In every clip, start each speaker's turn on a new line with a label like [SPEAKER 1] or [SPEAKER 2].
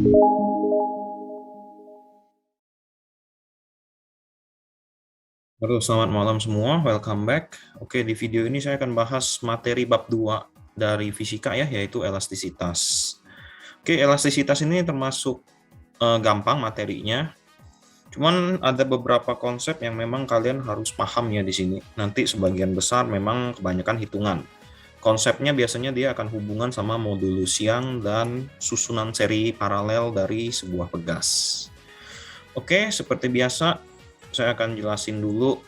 [SPEAKER 1] Halo, selamat malam semua. Welcome back. Oke, di video ini saya akan bahas materi bab 2 dari fisika ya, yaitu elastisitas. Oke, elastisitas ini termasuk gampang materinya. Cuman ada beberapa konsep yang memang kalian harus paham ya di sini. Nanti sebagian besar memang kebanyakan hitungan. Konsepnya biasanya dia akan hubungan sama modulus Young dan susunan seri paralel dari sebuah pegas. Oke, seperti biasa saya akan jelasin dulu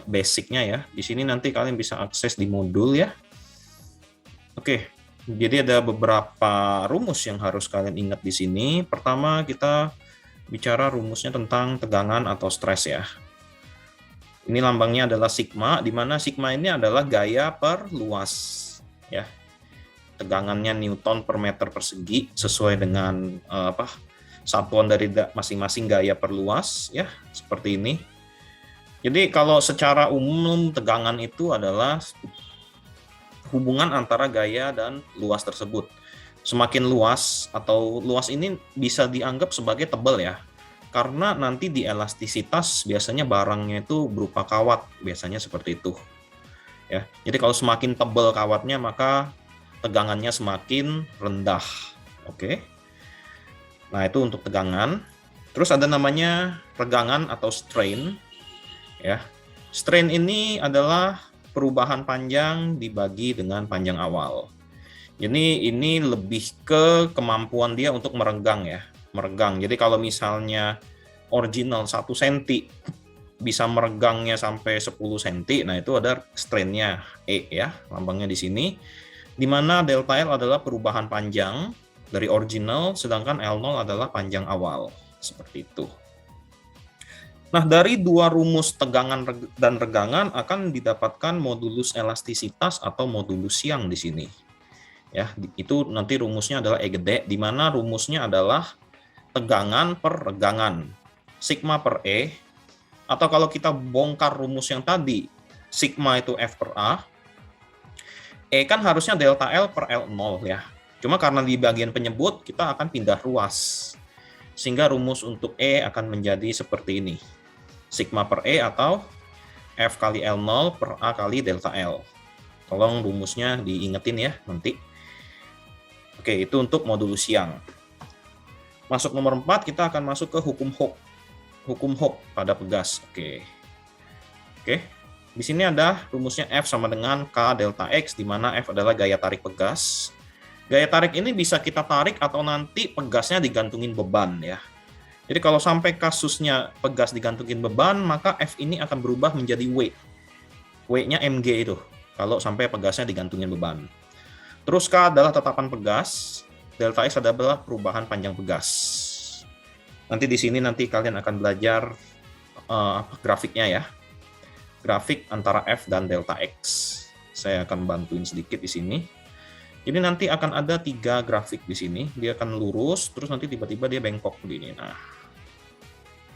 [SPEAKER 1] basicnya ya. Di sini nanti kalian bisa akses di modul ya. Oke, jadi ada beberapa rumus yang harus kalian ingat di sini. Pertama kita bicara rumusnya tentang tegangan atau stres ya. Ini lambangnya adalah sigma, di mana sigma ini adalah gaya per luas ya. Tegangannya Newton per meter persegi sesuai dengan satuan dari masing-masing gaya per luas ya, seperti ini. Jadi kalau secara umum tegangan itu adalah hubungan antara gaya dan luas tersebut. Semakin luas atau luas ini bisa dianggap sebagai tebal ya. Karena nanti di elastisitas biasanya barangnya itu berupa kawat, biasanya seperti itu. Ya. Jadi kalau semakin tebal kawatnya maka tegangannya semakin rendah. Oke. Nah, itu untuk tegangan. Terus ada namanya regangan atau strain. Ya, strain ini adalah perubahan panjang dibagi dengan panjang awal. Jadi ini lebih ke kemampuan dia untuk meregang ya, meregang. Jadi kalau misalnya original 1 cm bisa meregangnya sampai 10 cm, nah itu ada strainnya E ya, lambangnya di sini. Di mana delta L adalah perubahan panjang dari original, sedangkan L0 adalah panjang awal, seperti itu. Nah, dari dua rumus tegangan dan regangan akan didapatkan modulus elastisitas atau modulus Young di sini. Ya, itu nanti rumusnya adalah E gede, di mana rumusnya adalah tegangan per regangan, sigma per E, atau kalau kita bongkar rumus yang tadi, sigma itu F per A, E kan harusnya delta L per L0 ya. Cuma karena di bagian penyebut, kita akan pindah ruas. Sehingga rumus untuk E akan menjadi seperti ini. Sigma per E atau F kali L0 per A kali delta L. Tolong rumusnya diingetin ya nanti. Oke, itu untuk modulus Young. Masuk nomor 4, kita akan masuk ke hukum Hooke. Hukum Hooke pada pegas. Oke. Di sini ada rumusnya F sama dengan K delta X, di mana F adalah gaya tarik pegas. Gaya tarik ini bisa kita tarik atau nanti pegasnya digantungin beban ya. Jadi kalau sampai kasusnya pegas digantungin beban, maka F ini akan berubah menjadi W. W-nya mg itu, kalau sampai pegasnya digantungin beban. Terus K adalah tetapan pegas, delta X adalah perubahan panjang pegas. Nanti di sini nanti kalian akan belajar grafiknya ya. Grafik antara F dan delta X. Saya akan bantuin sedikit di sini. Jadi nanti akan ada 3 grafik di sini. Dia akan lurus, terus nanti tiba-tiba dia bengkok begini. Nah,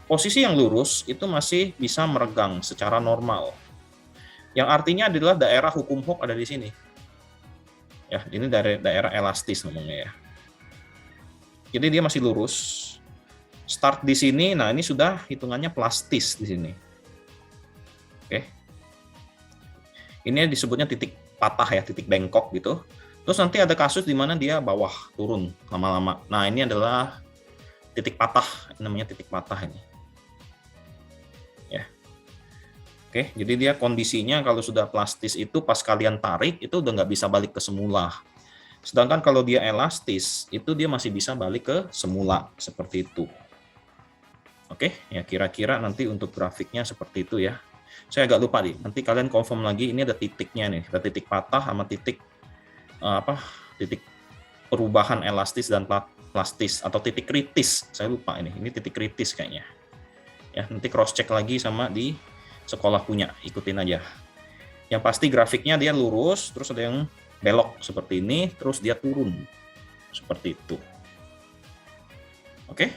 [SPEAKER 1] posisi yang lurus itu masih bisa meregang secara normal. Yang artinya adalah daerah hukum Hooke ada di sini. Ya, ini dari daerah elastis ngomongnya ya. Jadi dia masih lurus. Start di sini, nah ini sudah hitungannya plastis di sini. Oke. Ini disebutnya titik patah ya, titik bengkok gitu. Terus nanti ada kasus di mana dia bawah turun lama-lama. Nah, ini adalah titik patah, namanya titik patah ini. Ya. Oke, jadi dia kondisinya kalau sudah plastis itu pas kalian tarik itu udah nggak bisa balik ke semula. Sedangkan kalau dia elastis itu dia masih bisa balik ke semula seperti itu. Oke, ya kira-kira nanti untuk grafiknya seperti itu ya. Saya agak lupa nih, nanti kalian confirm lagi ini ada titiknya nih, ada titik patah sama titik titik perubahan elastis dan plastis atau titik kritis. Saya lupa ini titik kritis kayaknya. Ya, nanti cross check lagi sama di sekolah punya, ikutin aja. Yang pasti grafiknya dia lurus, terus ada yang belok seperti ini, terus dia turun seperti itu. Oke.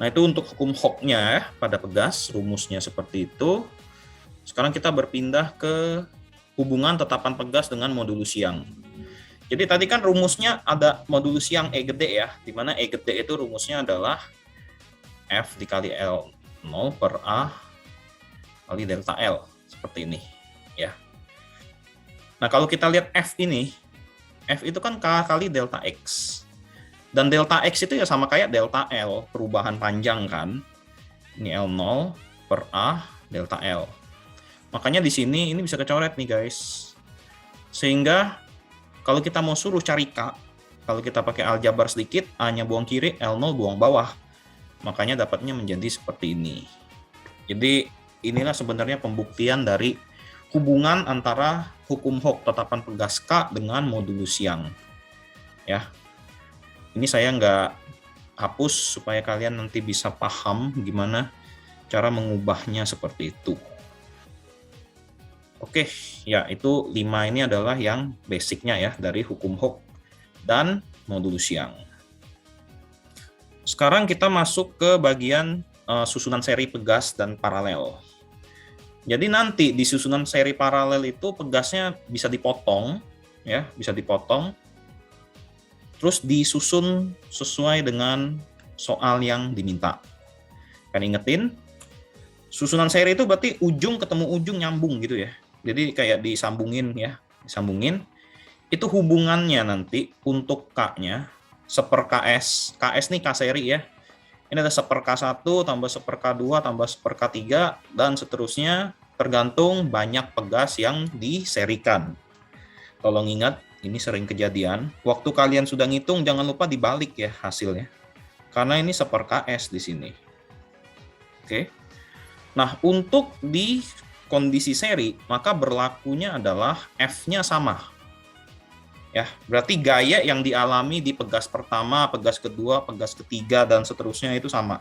[SPEAKER 1] Nah, itu untuk hukum Hooke-nya ya, pada pegas, rumusnya seperti itu. Sekarang kita berpindah ke hubungan tetapan pegas dengan modulus Young. Jadi tadi kan rumusnya ada modulus yang E gede ya, di mana E gede itu rumusnya adalah F dikali L0 per A kali delta L, seperti ini ya. Nah, kalau kita lihat F ini, F itu kan K kali delta X. Dan delta X itu ya sama kayak delta L, perubahan panjang kan. Ini L0 per A delta L. Makanya di sini ini bisa kecoret nih guys. Sehingga kalau kita mau suruh cari K, kalau kita pakai aljabar sedikit, A-nya buang kiri, L0 buang bawah. Makanya dapatnya menjadi seperti ini. Jadi inilah sebenarnya pembuktian dari hubungan antara hukum Hooke tetapan pegas K dengan modulus Young. Ya, ini saya nggak hapus supaya kalian nanti bisa paham gimana cara mengubahnya seperti itu. Oke, ya itu 5 ini adalah yang basicnya ya dari hukum Hooke dan modulus Young. Sekarang kita masuk ke bagian susunan seri pegas dan paralel. Jadi nanti di susunan seri paralel itu pegasnya bisa dipotong, ya, bisa dipotong, terus disusun sesuai dengan soal yang diminta. Kan ingetin, susunan seri itu berarti ujung ketemu ujung nyambung gitu ya. Jadi kayak disambungin ya, disambungin. Itu hubungannya nanti untuk K-nya seper KS. KS nih K seri ya. Ini ada seper K1 tambah seper K2 tambah seper K3 dan seterusnya tergantung banyak pegas yang diserikan. Tolong ingat, ini sering kejadian. Waktu kalian sudah ngitung jangan lupa dibalik ya hasilnya. Karena ini seper KS di sini. Oke. Nah, untuk di kondisi seri, maka berlakunya adalah F-nya sama. Ya, berarti gaya yang dialami di pegas pertama, pegas kedua, pegas ketiga, dan seterusnya itu sama.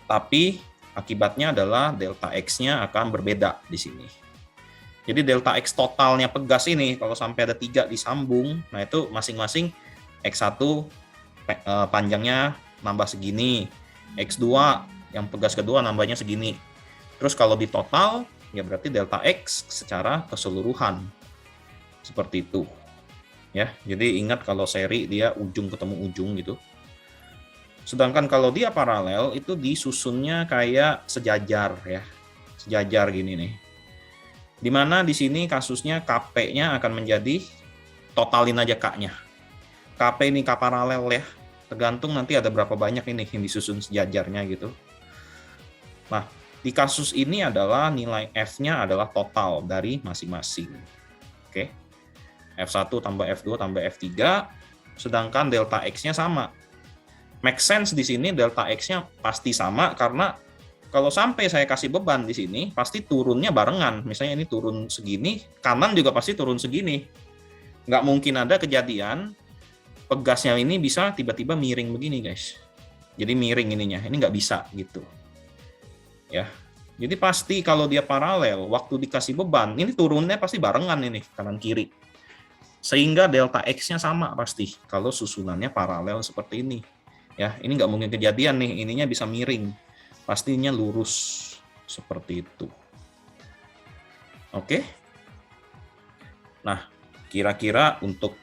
[SPEAKER 1] Tapi akibatnya adalah delta X-nya akan berbeda di sini. Jadi delta X totalnya pegas ini, kalau sampai ada 3 disambung, nah itu masing-masing X1 panjangnya nambah segini, X2 yang pegas kedua nambahnya segini. Terus kalau di total, ya berarti delta X secara keseluruhan. Seperti itu. Ya, jadi ingat kalau seri dia ujung ketemu ujung gitu. Sedangkan kalau dia paralel itu disusunnya kayak sejajar ya. Sejajar gini nih. Dimana di sini kasusnya KP-nya akan menjadi totalin aja K-nya. KP ini K paralel ya. Tergantung nanti ada berapa banyak ini yang disusun sejajarnya gitu. Nah, di kasus ini adalah nilai F-nya adalah total dari masing-masing. Oke. F1 tambah F2 tambah F3, sedangkan delta X-nya sama. Make sense di sini delta X-nya pasti sama karena kalau sampai saya kasih beban di sini, pasti turunnya barengan. Misalnya ini turun segini, kanan juga pasti turun segini. Nggak mungkin ada kejadian pegasnya ini bisa tiba-tiba miring begini, guys. Jadi miring ininya, ini nggak bisa gitu. Ya, jadi pasti kalau dia paralel, waktu dikasih beban, ini turunnya pasti barengan ini, kanan kiri. Sehingga delta X-nya sama pasti, kalau susunannya paralel seperti ini. Ya, ini nggak mungkin kejadian nih, ininya bisa miring. Pastinya lurus, seperti itu. Oke? Nah, kira-kira untuk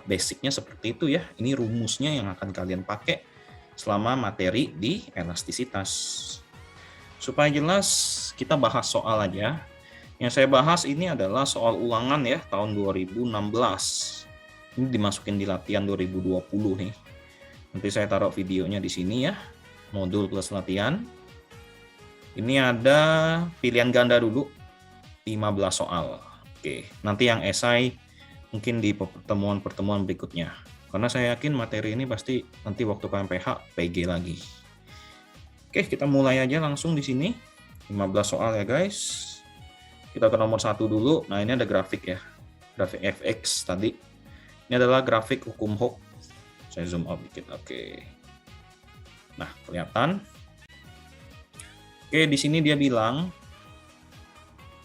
[SPEAKER 1] basicnya seperti itu ya. Ini rumusnya yang akan kalian pakai selama materi di elastisitas. Supaya jelas, kita bahas soal aja. Yang saya bahas ini adalah soal ulangan ya, tahun 2016. Ini dimasukin di latihan 2020 nih. Nanti saya taruh videonya di sini ya, modul plus latihan. Ini ada pilihan ganda dulu, 15 soal. Oke, nanti yang esai mungkin di pertemuan-pertemuan berikutnya. Karena saya yakin materi ini pasti nanti waktu KMPH PG lagi. Oke, kita mulai aja langsung di sini. 15 soal ya guys. Kita ke nomor 1 dulu. Nah, ini ada grafik ya. Grafik fx tadi. Ini adalah grafik hukum Hooke. Saya zoom out dikit. Oke. Nah, kelihatan. Oke, di sini dia bilang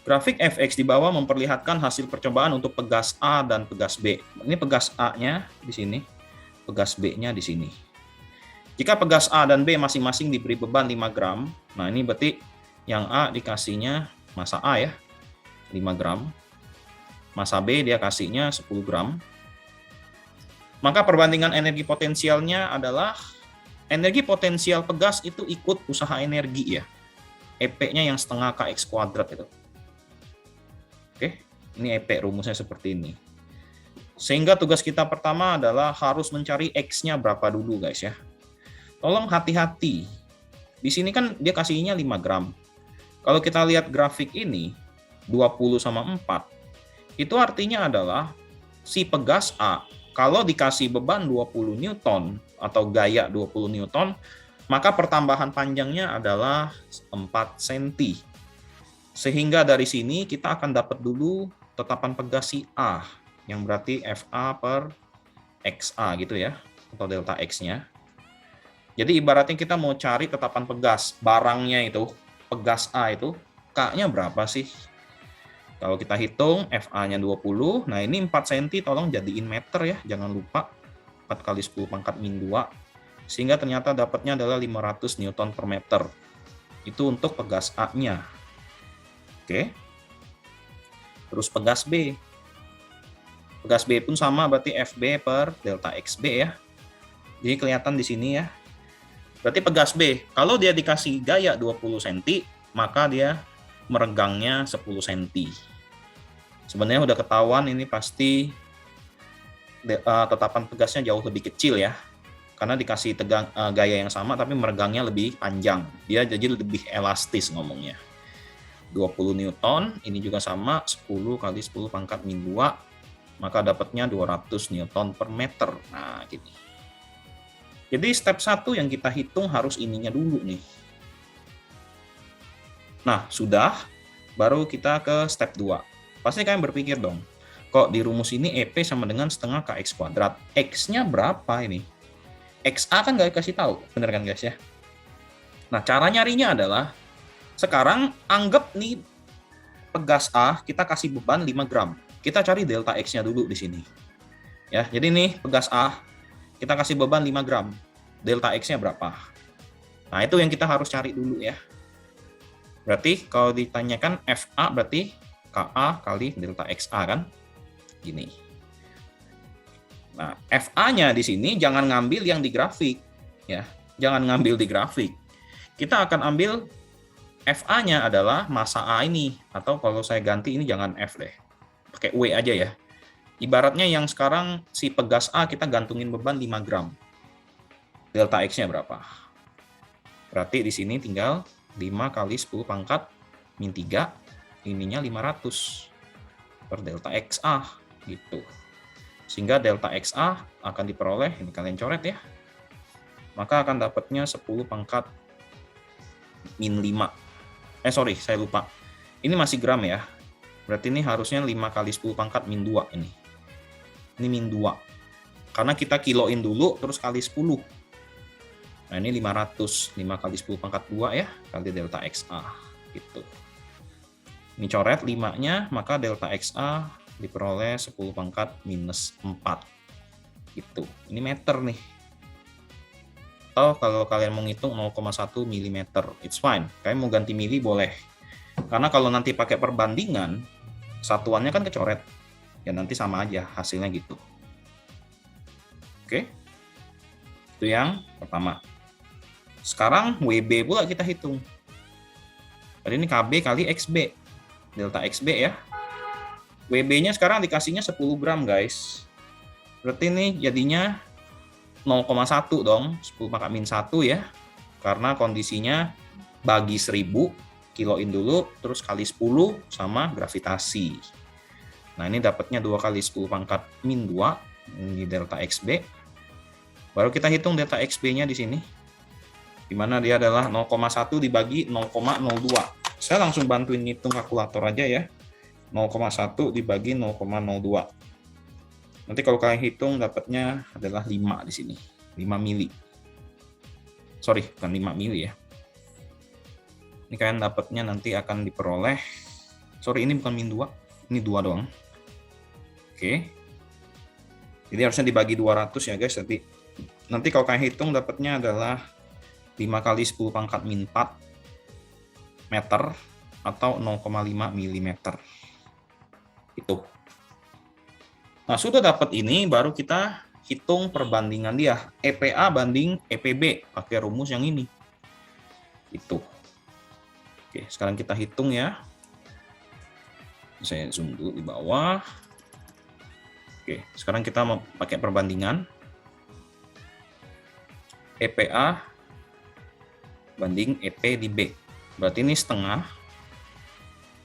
[SPEAKER 1] grafik fx di bawah memperlihatkan hasil percobaan untuk pegas A dan pegas B. Ini pegas A-nya di sini, pegas B-nya di sini. Jika pegas A dan B masing-masing diberi beban 5 gram, nah ini berarti yang A dikasihnya massa A ya, 5 gram. Massa B dia kasihnya 10 gram. Maka perbandingan energi potensialnya adalah energi potensial pegas itu ikut usaha energi ya. EP-nya yang setengah Kx kuadrat itu. Oke, ini EP rumusnya seperti ini. Sehingga tugas kita pertama adalah harus mencari X-nya berapa dulu guys ya. Tolong hati-hati. Di sini kan dia kasihnya 5 gram. Kalau kita lihat grafik ini, 20 sama 4, itu artinya adalah si pegas A, kalau dikasih beban 20 Newton atau gaya 20 Newton, maka pertambahan panjangnya adalah 4 cm. Sehingga dari sini kita akan dapat dulu tetapan pegas si A, yang berarti FA per XA gitu ya, atau delta X-nya. Jadi ibaratnya kita mau cari tetapan pegas, barangnya itu, pegas A itu, K-nya berapa sih? Kalau kita hitung, FA-nya 20, nah ini 4 cm tolong jadiin meter ya, jangan lupa. 4 kali 10 pangkat min 2, sehingga ternyata dapatnya adalah 500 Newton per meter. Itu untuk pegas A-nya. Oke. Terus pegas B. Pegas B pun sama, berarti FB per delta XB ya. Jadi kelihatan di sini ya. Berarti pegas B, kalau dia dikasih gaya 20 cm, maka dia meregangnya 10 cm. Sebenarnya udah ketahuan ini pasti tetapan pegasnya jauh lebih kecil ya. Karena dikasih gaya yang sama tapi meregangnya lebih panjang. Dia jadi lebih elastis ngomongnya. 20 Newton, ini juga sama, 10 kali 10 pangkat min 2, maka dapatnya 200 Newton per meter. Nah, gini. Jadi step 1 yang kita hitung harus ininya dulu nih. Nah, sudah, baru kita ke step 2. Pasti kalian berpikir dong, kok di rumus ini EP sama dengan setengah Kx kuadrat. X-nya berapa ini? XA kan nggak dikasih tahu, bener kan guys ya? Nah, cara nyarinya adalah, sekarang anggap nih pegas A kita kasih beban 5 gram. Kita cari delta X-nya dulu di sini. Ya, jadi nih pegas A kita kasih beban 5 gram. Delta X-nya berapa? Nah, itu yang kita harus cari dulu ya. Berarti kalau ditanyakan FA berarti KA kali delta XA kan? Gini. Nah, FA-nya di sini jangan ngambil yang di grafik ya. Jangan ngambil di grafik. Kita akan ambil FA-nya adalah massa A ini, atau kalau saya ganti ini jangan F deh. Pakai W aja ya. Ibaratnya yang sekarang si pegas A kita gantungin beban 5 gram. Delta X-nya berapa? Berarti di sini tinggal 5 kali 10 pangkat min 3, ininya 500 per delta XA gitu. Sehingga delta XA akan diperoleh, ini kalian coret ya. Maka akan dapatnya 10 pangkat min 5. Sorry, saya lupa. Ini masih gram ya. Berarti ini harusnya 5 kali 10 pangkat min 2 ini. Ini min 2. Karena kita kiloin dulu terus kali 10. Nah, ini 500, 5 kali 10 pangkat 2 ya, kali delta XA gitu. Ini coret 5-nya, maka delta XA diperoleh 10 pangkat minus 4 gitu. Ini meter nih. Atau kalau kalian mau ngitung 0,1 mm, it's fine. Kalian mau ganti mili boleh. Karena kalau nanti pakai perbandingan, satuannya kan kecoret. Ya nanti sama aja hasilnya gitu. Oke. Itu yang pertama. Sekarang WB pula kita hitung. Tadi ini KB kali XB. Delta XB ya. WB-nya sekarang dikasihnya 10 gram guys. Berarti ini jadinya 0,1 dong. 10 pangkat min 1 ya. Karena kondisinya bagi 1000, kiloin dulu, terus kali 10 sama gravitasi. Nah ini dapatnya 2 kali 10 pangkat min 2. Ini delta XB. Baru kita hitung delta XB-nya di sini. Di mana dia adalah 0,1 dibagi 0,02. Saya langsung bantuin ngitung kalkulator aja ya. 0,1 dibagi 0,02. Nanti kalau kalian hitung dapatnya adalah 5 di sini. 5 mili. Sorry, bukan 5 mili ya. Ini kalian dapatnya nanti akan diperoleh. Sorry, ini bukan min 2. Ini 2 doang. Oke. Jadi harusnya dibagi 200 ya guys. Nanti kalau kalian hitung dapatnya adalah 5 kali 10 pangkat min 4 meter atau 0,5 mm. Itu. Nah, sudah dapat ini, baru kita hitung perbandingan dia. EPA banding EPB, pakai rumus yang ini. Itu. Oke, sekarang kita hitung ya. Saya zoom dulu di bawah. Oke, sekarang kita mau pakai perbandingan. EPA banding EP di B. Berarti ini setengah.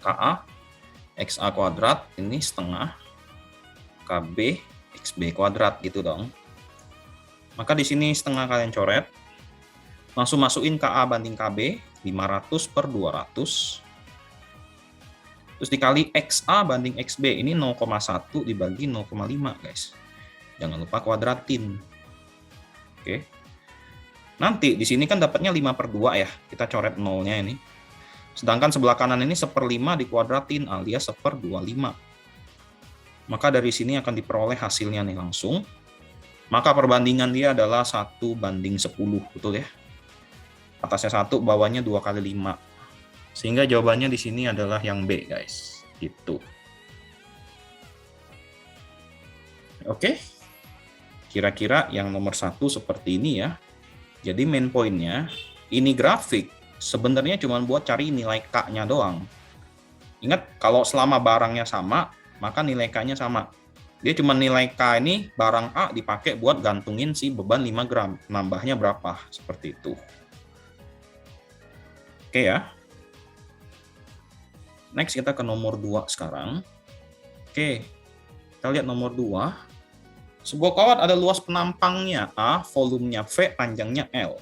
[SPEAKER 1] KA, XA kuadrat, ini setengah. KB, XB kuadrat, gitu dong. Maka di sini setengah kalian coret. Langsung masukin KA banding KB, 500 per 200. Terus dikali XA banding XB, ini 0,1 dibagi 0,5, guys. Jangan lupa kuadratin. Oke. Nanti di sini kan dapatnya 5 per 2 ya. Kita coret nolnya ini. Sedangkan sebelah kanan ini 1/5 dikuadratin alias 1/25. Maka dari sini akan diperoleh hasilnya nih langsung. Maka perbandingan dia adalah 1/10, betul ya? Atasnya 1, bawahnya 2 kali 5. Sehingga jawabannya di sini adalah yang B, guys. Gitu. Oke. Kira-kira yang nomor 1 seperti ini ya. Jadi main pointnya, ini grafik sebenarnya cuma buat cari nilai K-nya doang. Ingat, kalau selama barangnya sama, maka nilai K-nya sama. Dia cuma nilai K ini, barang A dipakai buat gantungin si beban 5 gram. Nambahnya berapa? Seperti itu. Oke ya. Next kita ke nomor 2 sekarang. Oke, kita lihat nomor 2. Sebuah kawat ada luas penampangnya A, volumenya V, panjangnya L.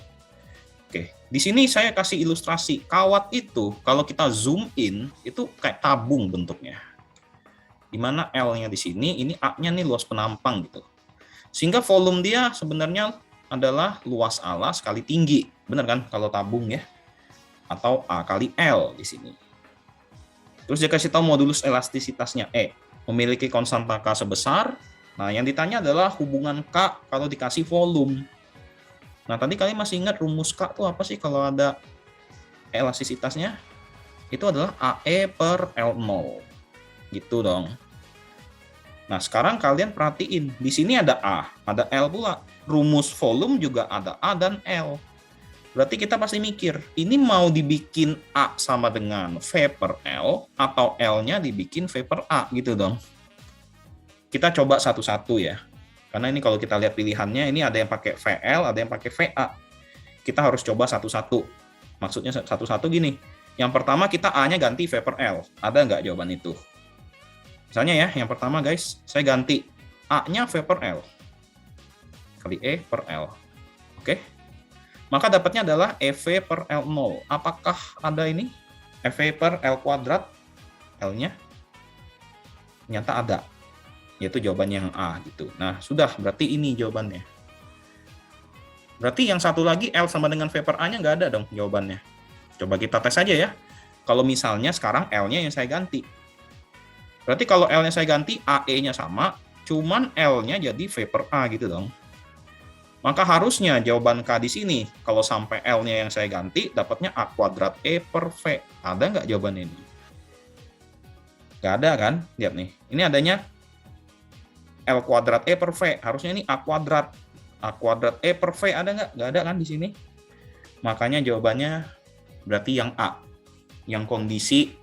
[SPEAKER 1] Oke, di sini saya kasih ilustrasi. Kawat itu kalau kita zoom in itu kayak tabung bentuknya. Di mana L-nya di sini, ini A-nya nih luas penampang gitu. Sehingga volume dia sebenarnya adalah luas alas kali tinggi. Benar kan kalau tabung ya? Atau A kali L di sini. Terus dia kasih tahu modulus elastisitasnya E. Memiliki konstanta K sebesar. Nah, yang ditanya adalah hubungan K kalau dikasih volume. Nah, tadi kalian masih ingat rumus K itu apa sih kalau ada elastisitasnya? Itu adalah AE per L0. Gitu dong. Nah, sekarang kalian perhatiin. Di sini ada A, ada L pula. Rumus volume juga ada A dan L. Berarti kita pasti mikir, ini mau dibikin A sama dengan V per L, atau L-nya dibikin V per A, gitu dong. Kita coba satu-satu ya. Karena ini kalau kita lihat pilihannya, ini ada yang pakai VL, ada yang pakai VA. Kita harus coba satu-satu. Maksudnya satu-satu gini. Yang pertama kita A-nya ganti V per L. Ada nggak jawaban itu? Misalnya ya, yang pertama guys, saya ganti A-nya V per L. Kali E per L. Oke. Maka dapatnya adalah EV per L0. Apakah ada ini? EV per L kuadrat? L-nya? Ternyata ada. Yaitu jawabannya yang A gitu. Nah, sudah, berarti ini jawabannya. Berarti yang satu lagi L sama dengan V per A-nya nggak ada dong jawabannya. Coba kita tes aja ya. Kalau misalnya sekarang L-nya yang saya ganti. Berarti kalau L-nya saya ganti, AE-nya sama, cuman L-nya jadi V per A gitu dong. Maka harusnya jawaban K di sini, kalau sampai L-nya yang saya ganti, dapatnya A kuadrat E per V. Ada nggak jawaban ini? Nggak ada kan? Lihat nih, ini adanya L kuadrat E per V, harusnya ini A kuadrat. A kuadrat E per V ada nggak? Nggak ada kan di sini? Makanya jawabannya berarti yang A. Yang kondisi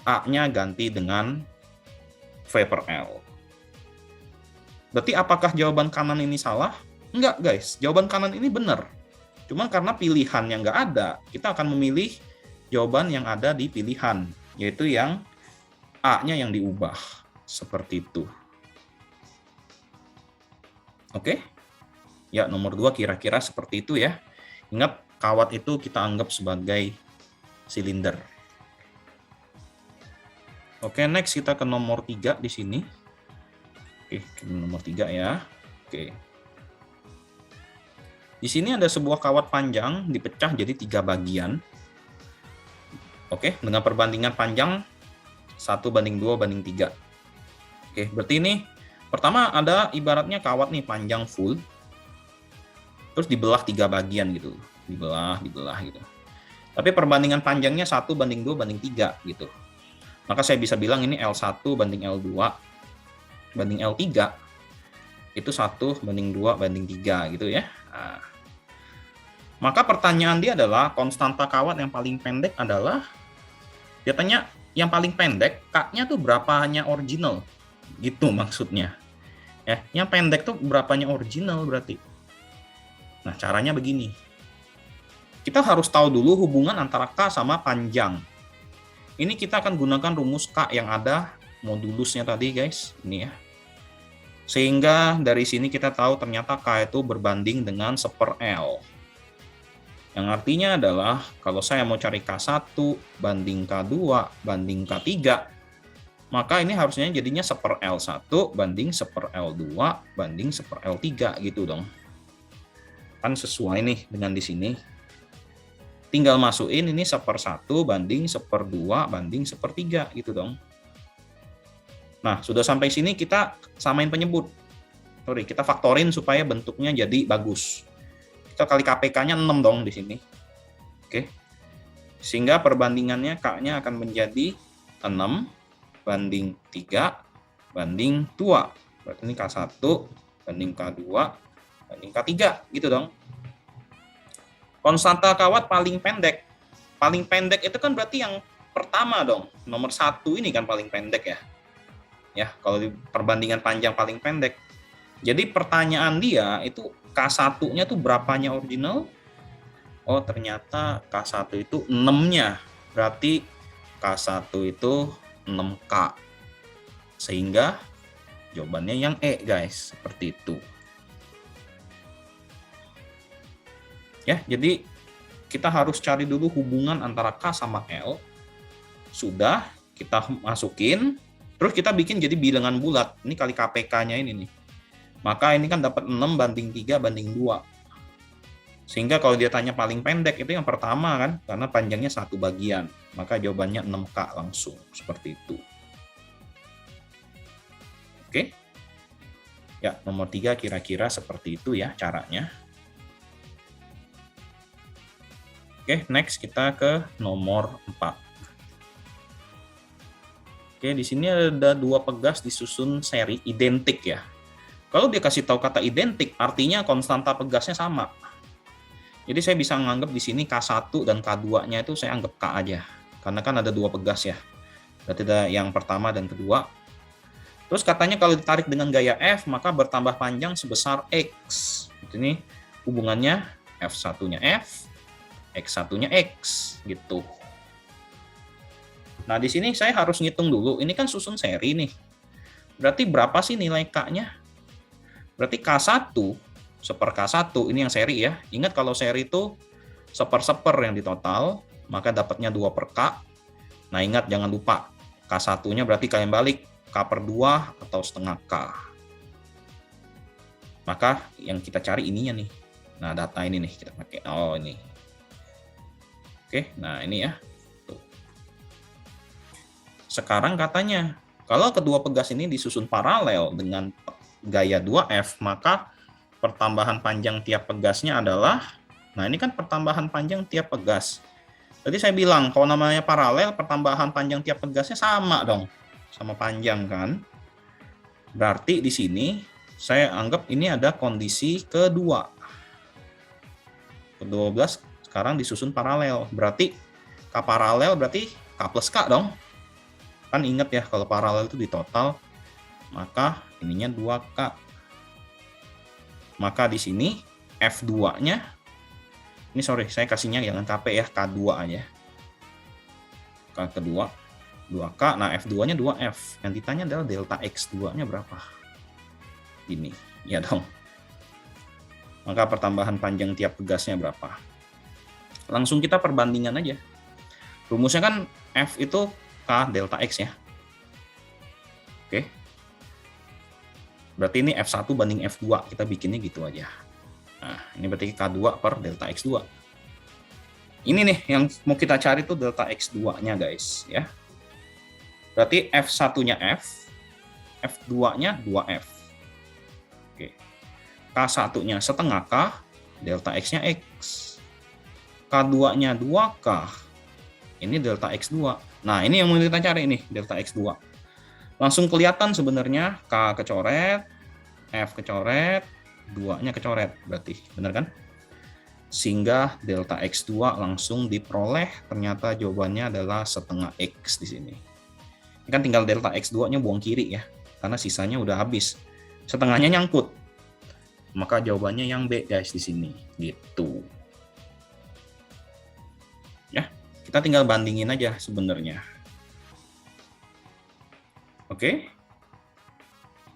[SPEAKER 1] A-nya ganti dengan V per L. Berarti apakah jawaban kanan ini salah? Enggak guys, jawaban kanan ini benar. Cuma karena pilihan yang nggak ada, kita akan memilih jawaban yang ada di pilihan, yaitu yang A-nya yang diubah. Seperti itu. Oke? Ya, nomor 2 kira-kira seperti itu ya. Ingat, kawat itu kita anggap sebagai silinder. Oke, next kita ke nomor 3 di sini. Oke, ke nomor 3 ya. Oke. Di sini ada sebuah kawat panjang dipecah jadi 3 bagian. Oke, dengan perbandingan panjang 1/2/3. Oke, berarti ini pertama ada ibaratnya kawat nih panjang full. Terus dibelah 3 bagian gitu. Dibelah gitu. Tapi perbandingan panjangnya 1/2/3 gitu. Maka saya bisa bilang ini L1 banding L2. banding L3, itu 1:2:3 gitu ya. Nah, maka pertanyaan dia adalah konstanta kawat yang paling pendek adalah, dia tanya yang paling pendek K-nya tuh berapanya original, gitu maksudnya. Ya, yang pendek tuh berapanya original berarti. Nah, caranya begini. Kita harus tahu dulu hubungan antara K sama panjang. Ini kita akan gunakan rumus K yang ada modulusnya tadi, guys. Ini ya. Sehingga dari sini kita tahu ternyata K itu berbanding dengan 1/L. Yang artinya adalah kalau saya mau cari K1 banding K2 banding K3, maka ini harusnya jadinya 1/L1 banding 1/L2 banding 1/L3 gitu dong. Kan sesuai nih dengan di sini. Tinggal masukin ini 1/1 banding 1/2 banding 1/3 gitu dong. Nah, sudah sampai sini kita samain penyebut. Kita faktorin supaya bentuknya jadi bagus. Kita kali KPK-nya 6 dong di sini. Oke. Sehingga perbandingannya K-nya akan menjadi 6 banding 3 banding 2. Berarti ini K1 banding K2 banding K3 gitu dong. Konstanta kawat paling pendek. Paling pendek itu kan berarti yang pertama dong. Nomor 1 ini kan paling pendek ya. Ya, kalau di perbandingan panjang paling pendek. Jadi pertanyaan dia itu K1-nya tuh berapanya original? Oh, ternyata K1 itu 6-nya. Berarti K1 itu 6K. Sehingga jawabannya yang E, guys. Seperti itu. Ya, jadi kita harus cari dulu hubungan antara K sama L. Sudah, kita masukin. Terus kita bikin jadi bilangan bulat. Ini kali KPK-nya ini nih. Maka ini kan dapat 6 banding 3 banding 2. Sehingga kalau dia tanya paling pendek itu yang pertama kan, karena panjangnya 1 bagian. Maka jawabannya 6K langsung, seperti itu. Oke. Ya, nomor 3 kira-kira seperti itu ya caranya. Oke, next kita ke nomor 4. Oke, di sini ada 2 pegas disusun seri identik ya. Kalau dia kasih tahu kata identik, artinya konstanta pegasnya sama. Jadi saya bisa menganggap di sini K1 dan K2-nya itu saya anggap K aja. Karena kan ada 2 pegas ya. Berarti ada yang pertama dan kedua. Terus katanya kalau ditarik dengan gaya F, maka bertambah panjang sebesar X. Ini hubungannya F1-nya F, X1-nya X gitu. Nah, di sini saya harus ngitung dulu. Ini kan susun seri nih. Berarti berapa sih nilai K-nya? Berarti K1, 1/K1, ini yang seri ya. Ingat kalau seri itu 1/1 yang di total, maka dapatnya 2/K. Nah, ingat jangan lupa, K1-nya berarti kalian balik, K/2 atau setengah K. Maka yang kita cari ininya nih. Nah, data ini nih kita pakai. Oh, ini. Oke, nah ini ya. Tuh. Sekarang katanya, kalau kedua pegas ini disusun paralel dengan gaya 2F, maka pertambahan panjang tiap pegasnya adalah, nah ini kan pertambahan panjang tiap pegas. Jadi saya bilang, kalau namanya paralel, pertambahan panjang tiap pegasnya sama dong, sama panjang kan. Berarti di sini, saya anggap ini ada kondisi kedua. Ke-12 sekarang disusun paralel, berarti K paralel berarti K plus K dong. Kan ingat ya, kalau paralel itu di total, maka ininya 2K. Maka di sini F2-nya, ini sorry, saya kasihnya jangan KP ya, K2 aja. K kedua, 2K, nah F2-nya 2F. Yang ditanya adalah delta X2-nya berapa? Ini, ya dong. Maka pertambahan panjang tiap pegasnya berapa? Langsung kita perbandingan aja. Rumusnya kan F itu K delta X ya. Oke. Berarti ini F1 banding F2, kita bikinnya gitu aja. Nah, ini berarti K2 per delta X2. Ini nih yang mau kita cari tuh delta X2-nya guys ya. Berarti F1-nya F, F2-nya 2F. Oke. K1-nya setengah K, delta X-nya X. K2-nya 2K, ini delta X2. Nah, ini yang mau kita cari nih, delta X2. Langsung kelihatan sebenarnya K kecoret, F kecoret, 2-nya kecoret, berarti benar kan? Sehingga delta X2 langsung diperoleh, ternyata jawabannya adalah setengah X di sini. Ini kan tinggal delta X2-nya buang kiri ya, karena sisanya udah habis. Setengahnya nyangkut. Maka jawabannya yang B guys di sini, gitu. Ya, kita tinggal bandingin aja sebenarnya. Oke.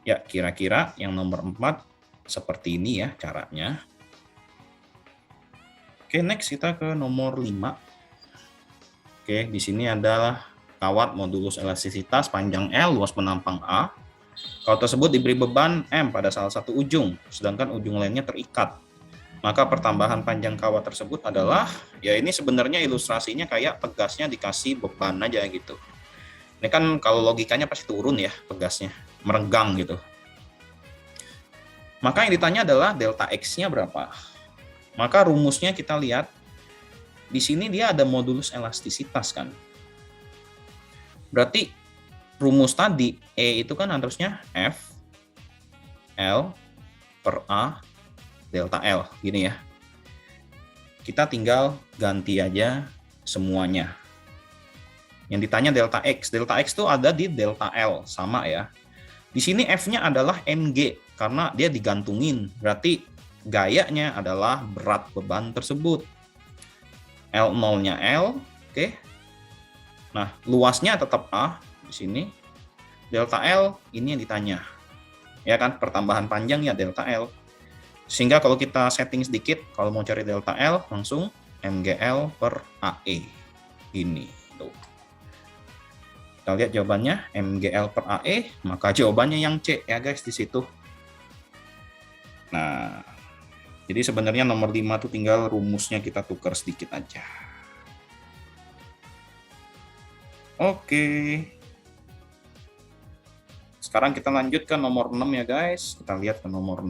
[SPEAKER 1] Ya, kira-kira yang nomor 4 seperti ini ya caranya. Oke, next kita ke nomor 5. Oke, di sini adalah kawat modulus elastisitas panjang L, luas penampang A. Kawat tersebut diberi beban M pada salah satu ujung, sedangkan ujung lainnya terikat. Maka pertambahan panjang kawat tersebut adalah, ya ini sebenarnya ilustrasinya kayak pegasnya dikasih beban aja gitu. Ini kan kalau logikanya pasti turun ya pegasnya, merenggang gitu. Maka yang ditanya adalah delta X-nya berapa. Maka rumusnya kita lihat, di sini dia ada modulus elastisitas kan. Berarti rumus tadi, E itu kan harusnya F, L, per A, delta L, gini ya. Kita tinggal ganti aja semuanya. Yang ditanya delta X itu ada di delta L, sama ya. Di sini F-nya adalah mg, karena dia digantungin, berarti gayanya adalah berat beban tersebut. L0-nya L, oke. Nah, luasnya tetap A di sini. Delta L ini yang ditanya. Ya kan, pertambahan panjang ya delta L. Sehingga kalau kita setting sedikit, kalau mau cari delta L, langsung MGL per AE. Ini. Tuh. Kita lihat jawabannya, MGL per AE, maka jawabannya yang C ya guys di situ. Nah, jadi sebenarnya nomor 5 tuh tinggal rumusnya kita tukar sedikit aja. Oke. Sekarang kita lanjut ke nomor 6 ya guys. Kita lihat ke nomor 6.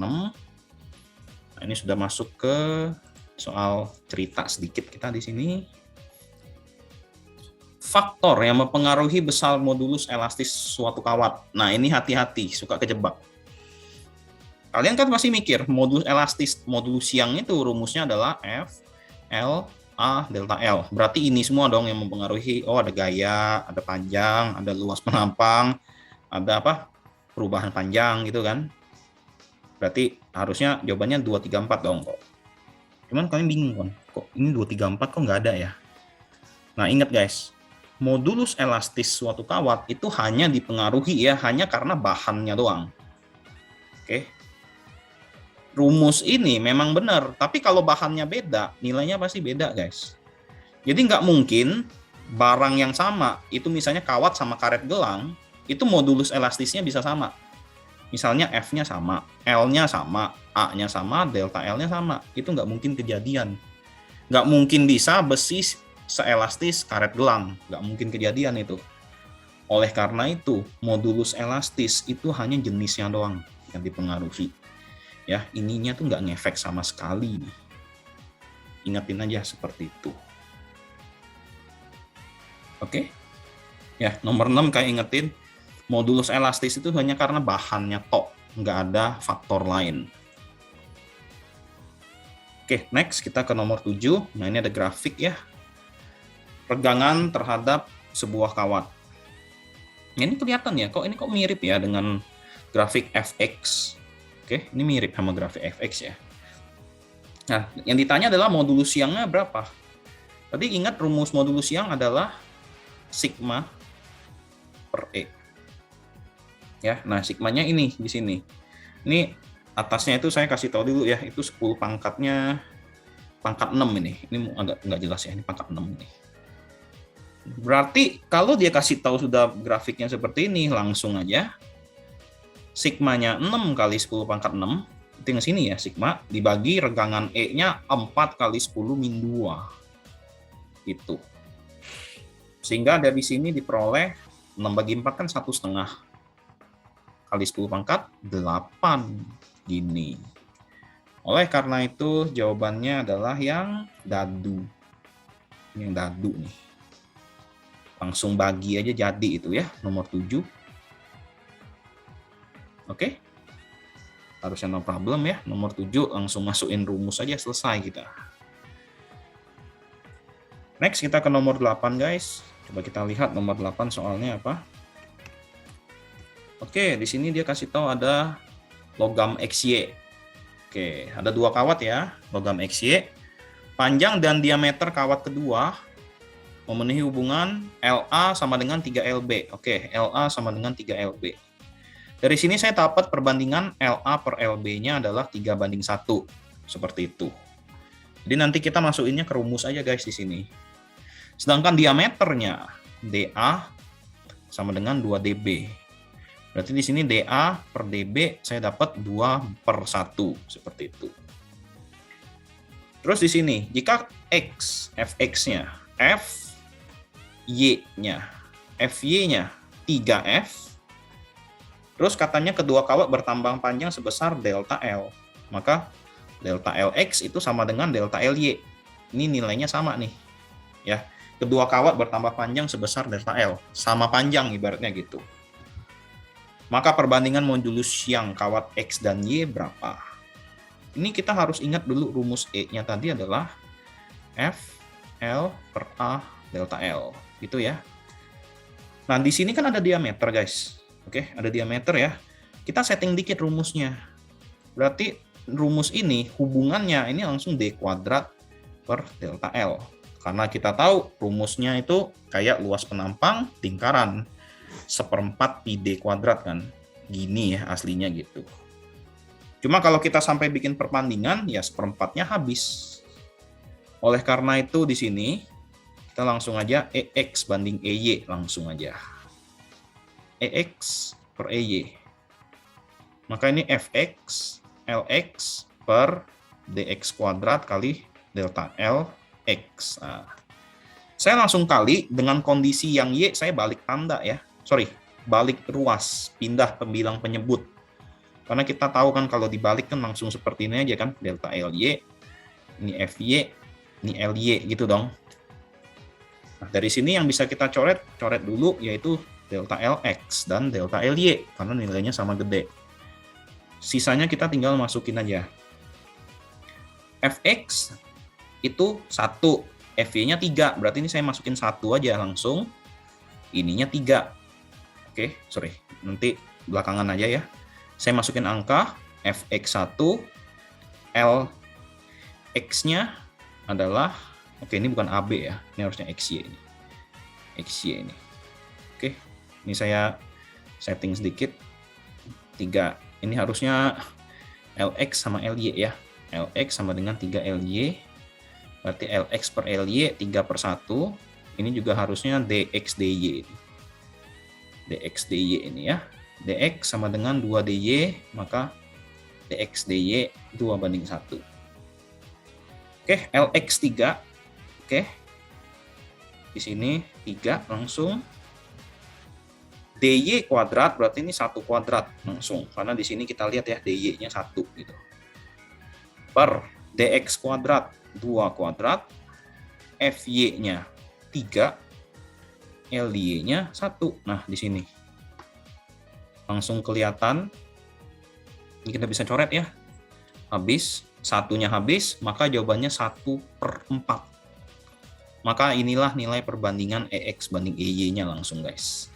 [SPEAKER 1] Nah, ini sudah masuk ke soal cerita sedikit kita di sini. Faktor yang mempengaruhi besar modulus elastis suatu kawat. Nah, ini hati-hati, suka kejebak. Kalian kan pasti mikir, modulus yang itu rumusnya adalah F, L, A, delta L. Berarti ini semua dong yang mempengaruhi, oh ada gaya, ada panjang, ada luas penampang, ada apa? Perubahan panjang gitu kan. Berarti harusnya jawabannya 2, 3, 4 dong kok. Cuman kalian bingung kan, kok ini 2, 3, 4 kok nggak ada ya? Nah ingat guys, modulus elastis suatu kawat itu hanya dipengaruhi ya, hanya karena bahannya doang. Oke. Rumus ini memang benar, tapi kalau bahannya beda, nilainya pasti beda guys. Jadi nggak mungkin barang yang sama, itu misalnya kawat sama karet gelang, itu modulus elastisnya bisa sama. Misalnya F-nya sama, L-nya sama, A-nya sama, delta L-nya sama. Itu nggak mungkin kejadian. Nggak mungkin bisa besi seelastis karet gelang. Nggak mungkin kejadian itu. Oleh karena itu, modulus elastis itu hanya jenisnya doang yang dipengaruhi. Ya, ininya tuh nggak ngefek sama sekali. Ingatin aja seperti itu. Oke? Ya, nomor 6 kayak ingetin, modulus elastis itu hanya karena bahannya tok, nggak ada faktor lain. Oke, next kita ke nomor 7. Nah, ini ada grafik ya. Regangan terhadap sebuah kawat. Ini kelihatan ya, ini kok mirip ya dengan grafik FX. Oke, ini mirip sama grafik FX ya. Nah, yang ditanya adalah modulus siangnya berapa? Tadi ingat rumus modulus siang adalah sigma per E. Ya, nah sigmanya ini di sini. Ini atasnya itu saya kasih tahu dulu ya, itu 10 pangkatnya pangkat 6 ini. Ini agak nggak jelas ya, ini pangkat 6 ini. Berarti kalau dia kasih tahu sudah grafiknya seperti ini, langsung aja sigmanya 6 kali 10 pangkat 6, itu yang sini ya, sigma, dibagi regangan E-nya 4 kali 10 min 2. Itu. Sehingga dari sini diperoleh 6 bagi 4 kan 1,5. Kali 10 pangkat 8. Gini. Oleh karena itu jawabannya adalah yang dadu. Yang dadu nih. Langsung bagi aja jadi itu ya, nomor 7. Oke? Harusnya no problem ya. Nomor 7 langsung masukin rumus aja, selesai kita. Next kita ke nomor 8 guys. Coba kita lihat nomor 8 soalnya apa. Oke, di sini dia kasih tahu ada logam XY. Oke, ada 2 kawat ya, logam XY. Panjang dan diameter kawat kedua memenuhi hubungan LA sama dengan 3LB. Oke, LA sama dengan 3LB. Dari sini saya dapat perbandingan LA per LB-nya adalah 3:1. Seperti itu. Jadi nanti kita masukinnya ke rumus aja guys di sini. Sedangkan diameternya DA sama dengan 2dB. Berarti di sini DA per DB saya dapat 2/1 seperti itu. Terus di sini jika X, Fx-nya, Fy-nya, Fy-nya 3F, terus katanya kedua kawat bertambah panjang sebesar delta L, maka delta Lx itu sama dengan delta Ly. Ini nilainya sama nih, ya. Kedua kawat bertambah panjang sebesar delta L, sama panjang ibaratnya gitu. Maka perbandingan modulus yang kawat X dan Y berapa? Ini kita harus ingat dulu rumus E-nya tadi adalah F L per A delta L, gitu ya. Nah, di sini kan ada diameter, guys. Oke, ada diameter ya. Kita setting dikit rumusnya. Berarti rumus ini hubungannya ini langsung D kuadrat per delta L. Karena kita tahu rumusnya itu kayak luas penampang lingkaran. 1/4 pi D kuadrat kan. Gini ya aslinya gitu. Cuma kalau kita sampai bikin perbandingan ya 1/4-nya habis. Oleh karena itu di sini kita langsung aja EX banding EY langsung aja. EX per EY. Maka ini Fx Lx per dx kuadrat kali delta Lx. Nah, saya langsung kali dengan kondisi yang Y, saya balik tanda ya. Sorry, balik ruas, pindah pembilang penyebut. Karena kita tahu kan kalau dibalik kan langsung seperti ini aja kan, delta Ly, ini Fy, ini Ly gitu dong. Nah, dari sini yang bisa kita coret dulu yaitu delta Lx dan delta Ly, karena nilainya sama gede. Sisanya kita tinggal masukin aja. Fx itu 1, Fy-nya 3, berarti ini saya masukin 1 aja langsung. Ininya 3. Oke, sorry, nanti belakangan aja ya. Saya masukin angka Fx1, Lx-nya adalah, oke ini bukan AB ya, ini harusnya XY ini. XY ini. Oke, ini saya setting sedikit. 3, ini harusnya Lx sama Ly ya. Lx sama dengan 3Ly, berarti Lx per Ly 3/1. Ini juga harusnya dx dy ini. Dx dy ini ya. Dx sama dengan 2dy, maka dx dy 2/1. Oke, Lx 3. Oke. Di sini 3 langsung. dy kuadrat berarti ini 1 kuadrat langsung. Karena di sini kita lihat ya dy-nya 1 gitu. Per dx kuadrat 2 kuadrat. Fy-nya 3. Ly-nya 1. Nah, di sini langsung kelihatan. Ini kita bisa coret ya. Habis, satunya habis, maka jawabannya 1/4. Maka inilah nilai perbandingan EX banding EY-nya langsung, guys.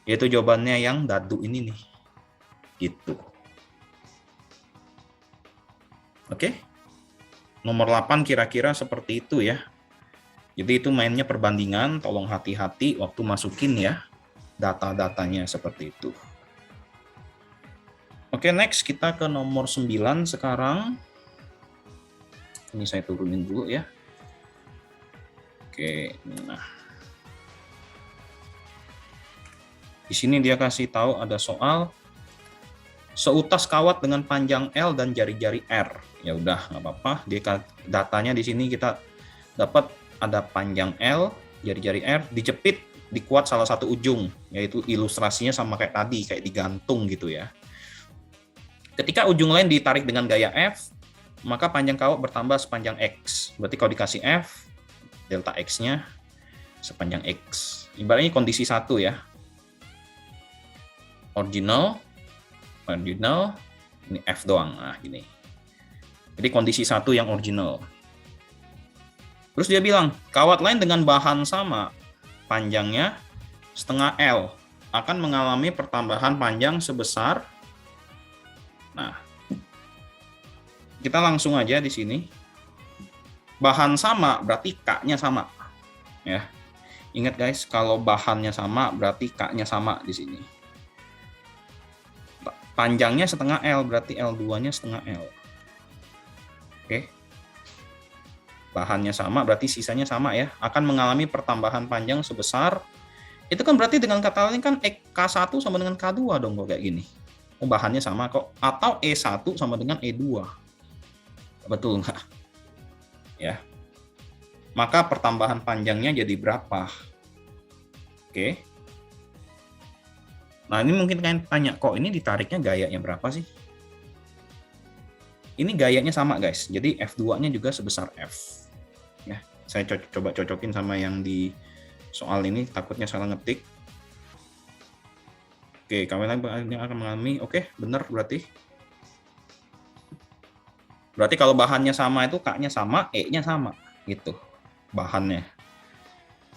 [SPEAKER 1] Yaitu jawabannya yang dadu ini nih. Gitu. Oke. Nomor 8 kira-kira seperti itu ya. Jadi itu mainnya perbandingan, tolong hati-hati waktu masukin ya data-datanya seperti itu. Oke, next kita ke nomor 9 sekarang. Ini saya turunin dulu ya. Oke, nah. Di sini dia kasih tahu ada soal seutas kawat dengan panjang L dan jari-jari R. Ya udah, nggak apa-apa. Dia datanya di sini kita dapat ada panjang L, jari-jari R, dijepit, dikuat salah satu ujung, yaitu ilustrasinya sama kayak tadi, kayak digantung gitu ya. Ketika ujung lain ditarik dengan gaya F, maka panjang kawat bertambah sepanjang X. Berarti kalau dikasih F, delta X-nya sepanjang X. Ibaratnya kondisi 1 ya. Original, Original, ini F doang. Nah, gini. Jadi kondisi 1 yang original. Terus dia bilang, kawat lain dengan bahan sama, panjangnya setengah L, akan mengalami pertambahan panjang sebesar. Nah, kita langsung aja di sini. Bahan sama berarti K-nya sama. Ya. Ingat guys, kalau bahannya sama berarti K-nya sama di sini. Panjangnya setengah L berarti L2-nya setengah L. Oke. Bahannya sama berarti sisanya sama ya. Akan mengalami pertambahan panjang sebesar, itu kan berarti dengan kata lain kan K1 sama dengan K2 dong kok kayak gini. Oh, bahannya sama kok. Atau E1 sama dengan E2. Betul nggak? Ya. Maka pertambahan panjangnya jadi berapa? Oke. Nah, ini mungkin kalian tanya, kok ini ditariknya gayanya berapa sih? Ini gayanya sama guys. Jadi F2-nya juga sebesar F. Ya, saya coba cocokin sama yang di soal ini, takutnya salah ngetik. Oke, kalian akan mengalami, oke, benar berarti. Berarti kalau bahannya sama itu K-nya sama, E-nya sama, gitu bahannya.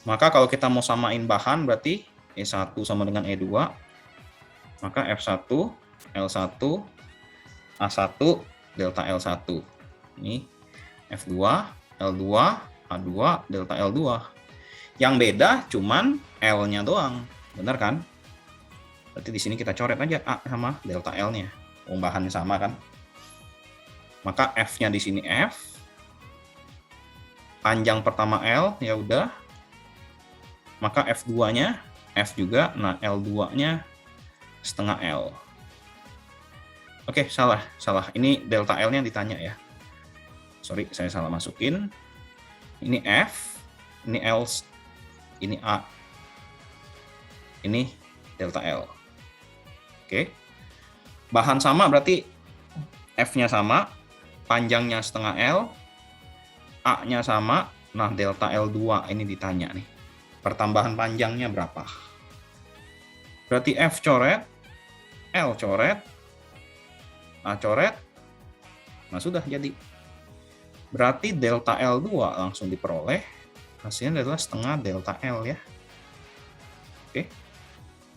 [SPEAKER 1] Maka kalau kita mau samain bahan berarti E1 sama dengan E2, maka F1, L1, A1, delta L1. Ini F2, L2, A2, delta L2. Yang beda cuman L-nya doang. Benar kan? Berarti di sini kita coret aja A sama delta L-nya. Bahannya sama kan? Maka F-nya di sini F. Panjang pertama L, ya udah. Maka F2-nya F juga. Nah, L2-nya setengah L. Oke, salah. Ini delta L-nya ditanya ya. Sorry, saya salah masukin. Ini F, ini L, ini A, ini delta L. Oke. Bahan sama berarti F-nya sama, panjangnya setengah L, A-nya sama. Nah, delta L2 ini ditanya nih. Pertambahan panjangnya berapa? Berarti F coret, L coret, A coret. Nah, sudah jadi. Berarti delta L2 langsung diperoleh. Hasilnya adalah setengah delta L ya. Oke.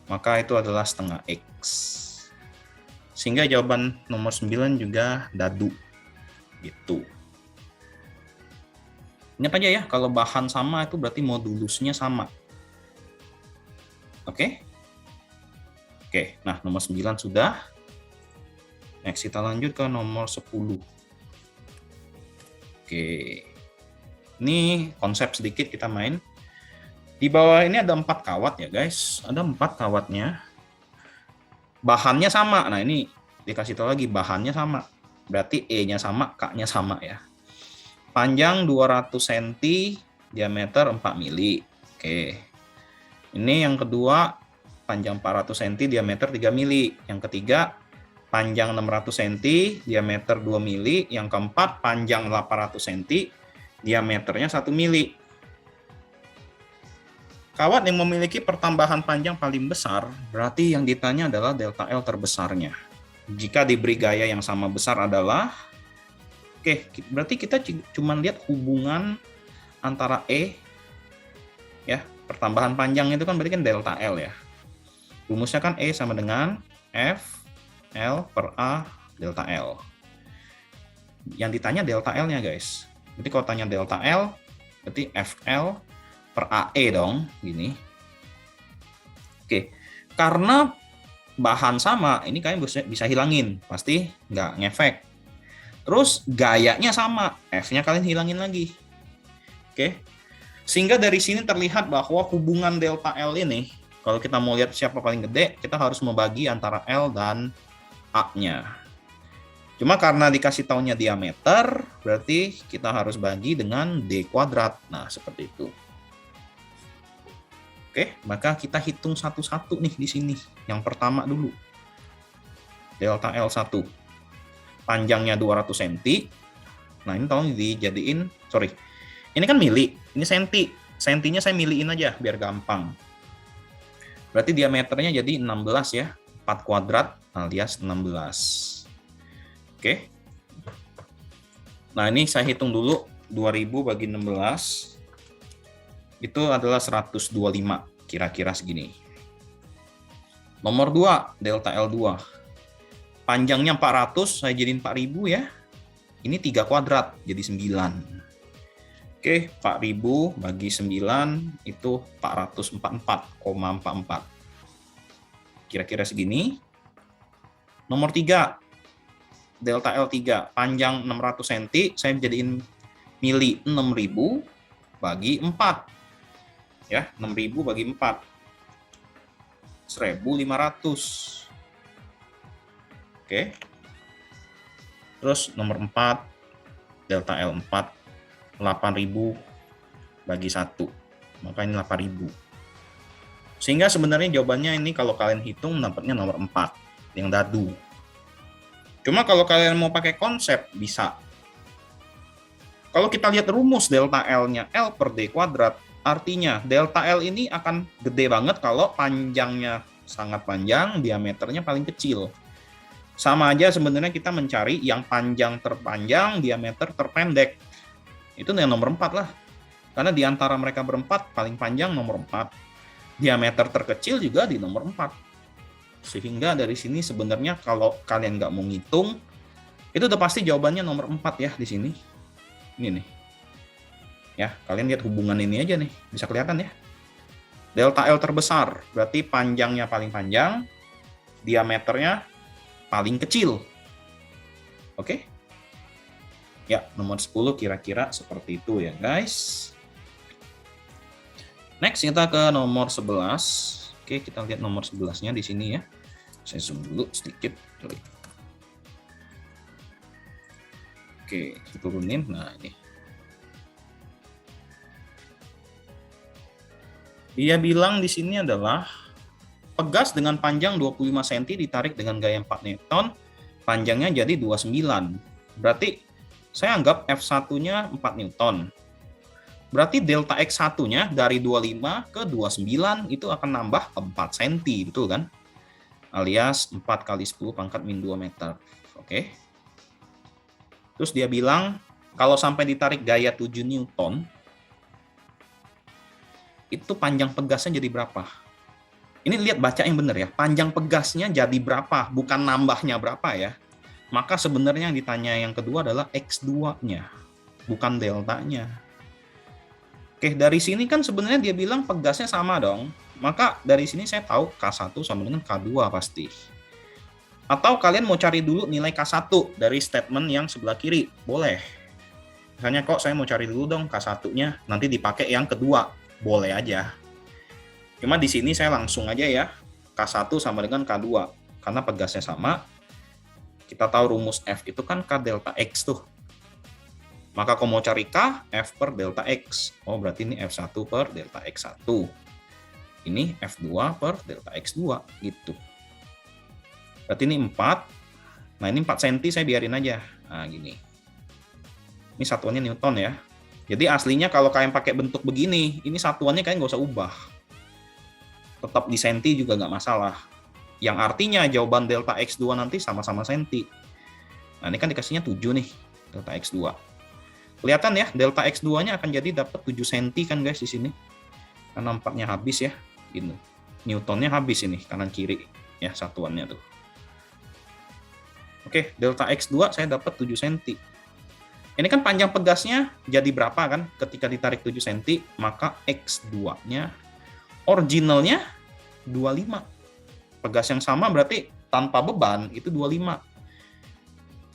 [SPEAKER 1] Maka itu adalah setengah X. Sehingga jawaban nomor 9 juga dadu. Gitu. Ingat aja ya, kalau bahan sama itu berarti modulusnya sama. Oke? Oke, nah nomor 9 sudah. Next kita lanjut ke nomor 10. Oke. Ini konsep sedikit kita main. Di bawah ini ada 4 kawat ya guys. Ada 4 kawatnya. Bahannya sama. Nah ini dikasih tahu lagi bahannya sama. Berarti E-nya sama, K-nya sama ya. Panjang 200 cm, diameter 4 mili. Oke. Ini yang kedua, panjang 400 cm, diameter 3 mili. Yang ketiga, panjang 600 cm, diameter 2 mili. Yang keempat, panjang 800 cm, diameternya 1 mili. Kawat yang memiliki pertambahan panjang paling besar, berarti yang ditanya adalah delta L terbesarnya. Jika diberi gaya yang sama besar adalah, oke, berarti kita cuma lihat hubungan antara E, ya, pertambahan panjang itu kan berarti kan delta L ya. Rumusnya kan E sama dengan F L per A delta L. Yang ditanya delta L-nya guys. Berarti kalau tanya delta L, berarti FL per AE dong, gini. Oke, karena bahan sama, ini kalian bisa hilangin, pasti nggak ngefek. Terus gayanya sama, F-nya kalian hilangin lagi. Oke, sehingga dari sini terlihat bahwa hubungan delta L ini, kalau kita mau lihat siapa paling gede, kita harus membagi antara L dan A-nya. Cuma karena dikasih taunya diameter, berarti kita harus bagi dengan D kuadrat. Nah, seperti itu. Oke, maka kita hitung satu-satu nih di sini. Yang pertama dulu. Delta L1. Panjangnya 200 cm. Nah, ini tolong dijadiin, sorry. Ini kan mili, ini senti. Sentinya saya miliin aja biar gampang. Berarti diameternya jadi 16 ya. 4 kuadrat alias 16. Oke. Nah, ini saya hitung dulu 2000 bagi 16 itu adalah 125, kira-kira segini. Nomor 2, delta L2. Panjangnya 400, saya jadiin 4000 ya. Ini 3 kuadrat, jadi 9. Oke, 4000 bagi 9 itu 444,44. Kira-kira segini. Nomor 3, delta L3. Panjang 600 cm, saya jadiin mili 6000 bagi 4. Ya, 6000 bagi 4. 1500. Oke. Terus nomor 4, delta L4, 8000 bagi 1. Maka ini 8000. Sehingga sebenarnya jawabannya ini kalau kalian hitung dapatnya nomor 4, yang dadu. Cuma kalau kalian mau pakai konsep, bisa. Kalau kita lihat rumus delta L-nya L per D kuadrat, artinya delta L ini akan gede banget kalau panjangnya sangat panjang, diameternya paling kecil. Sama aja sebenarnya kita mencari yang panjang terpanjang, diameter terpendek. Itu yang nomor 4 lah. Karena di antara mereka berempat, paling panjang nomor 4. Diameter terkecil juga di nomor 4. Sehingga dari sini sebenarnya kalau kalian nggak mau ngitung, itu udah pasti jawabannya nomor 4 ya di sini. Ini nih. Ya, kalian lihat hubungan ini aja nih, bisa kelihatan ya. Delta L terbesar, berarti panjangnya paling panjang, diameternya paling kecil. Oke? Ya, nomor 10 kira-kira seperti itu ya, guys. Next, kita ke nomor 11. Oke, kita lihat nomor 11-nya di sini ya. Saya zoom dulu sedikit. Oke, turunin. Nah, ini. Dia bilang di sini adalah pegas dengan panjang 25 cm ditarik dengan gaya 4 Newton, panjangnya jadi 29. Berarti saya anggap F1-nya 4 Newton. Berarti delta X1-nya dari 25 ke 29 itu akan nambah 4 cm, betul kan? Alias 4 kali 10 pangkat min 2 meter. Oke. Terus dia bilang kalau sampai ditarik gaya 7 Newton, itu panjang pegasnya jadi berapa? Ini lihat baca yang benar ya. Panjang pegasnya jadi berapa, bukan nambahnya berapa ya. Maka sebenarnya yang ditanya yang kedua adalah X2-nya, bukan deltanya. Oke, dari sini kan sebenarnya dia bilang pegasnya sama dong. Maka dari sini saya tahu K1 sama dengan K2 pasti. Atau kalian mau cari dulu nilai K1 dari statement yang sebelah kiri, boleh. Misalnya kok saya mau cari dulu dong K1-nya, nanti dipakai yang kedua. Boleh aja. Cuma di sini saya langsung aja ya. K1 sama dengan K2. Karena pegasnya sama. Kita tahu rumus F itu kan K delta X tuh. Maka kalau mau cari K, F per delta X. Oh, berarti ini F1 per delta X1. Ini F2 per delta X2. Gitu. Berarti ini 4. Nah, ini 4 cm saya biarin aja. Nah, gini. Ini satuannya Newton ya. Jadi aslinya kalau kalian pakai bentuk begini, ini satuannya kalian nggak usah ubah. Tetap di senti juga nggak masalah. Yang artinya jawaban delta X2 nanti sama-sama senti. Nah, ini kan dikasihnya 7 nih, delta X2. Kelihatan ya, delta X2-nya akan jadi dapat 7 senti kan guys di sini. Karena 4-nya habis ya. Gitu. Newtonnya habis ini, kanan kiri. Ya, satuannya tuh. Oke, delta X2 saya dapat 7 senti. Ini kan panjang pegasnya jadi berapa kan? Ketika ditarik 7 cm, maka X2-nya originalnya 25. Pegas yang sama berarti tanpa beban itu 25.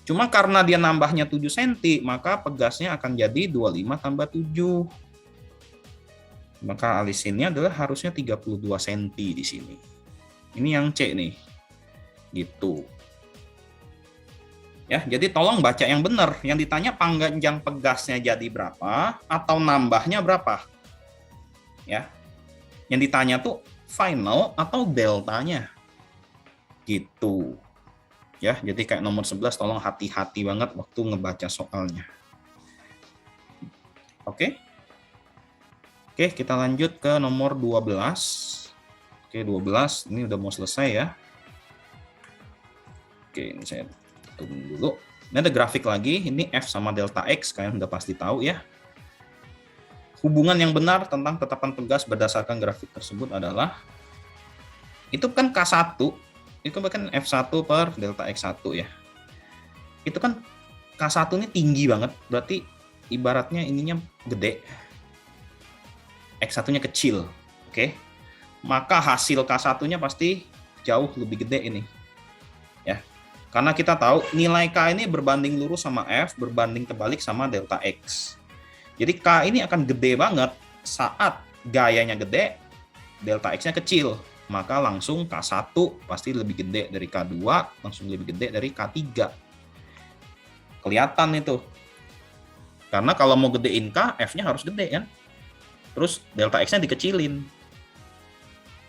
[SPEAKER 1] Cuma karena dia nambahnya 7 cm, maka pegasnya akan jadi 25 tambah 7. Maka alisinnya adalah harusnya 32 cm di sini. Ini yang C nih. Gitu. Ya, jadi tolong baca yang benar. Yang ditanya panjang pegasnya jadi berapa atau nambahnya berapa. Ya. Yang ditanya tuh final atau deltanya. Gitu. Ya, jadi kayak nomor 11 tolong hati-hati banget waktu ngebaca soalnya. Oke. Oke, kita lanjut ke nomor 12. Oke, 12 ini udah mau selesai ya. Oke, ini saya turun dulu. Ini ada grafik lagi, ini F sama delta X, kalian udah pasti tahu ya. Hubungan yang benar tentang tetapan pegas berdasarkan grafik tersebut adalah, itu kan K1, itu kan F1 per delta X1 ya. Itu kan K1 ini tinggi banget, berarti ibaratnya ininya gede, X1-nya kecil, oke? Maka hasil K1-nya pasti jauh lebih gede ini, ya. Karena kita tahu nilai K ini berbanding lurus sama F, berbanding terbalik sama delta X. Jadi K ini akan gede banget saat gayanya gede, delta X-nya kecil. Maka langsung K1 pasti lebih gede dari K2, langsung lebih gede dari K3. Kelihatan itu. Karena kalau mau gedein K, F-nya harus gede kan. Terus delta X-nya dikecilin.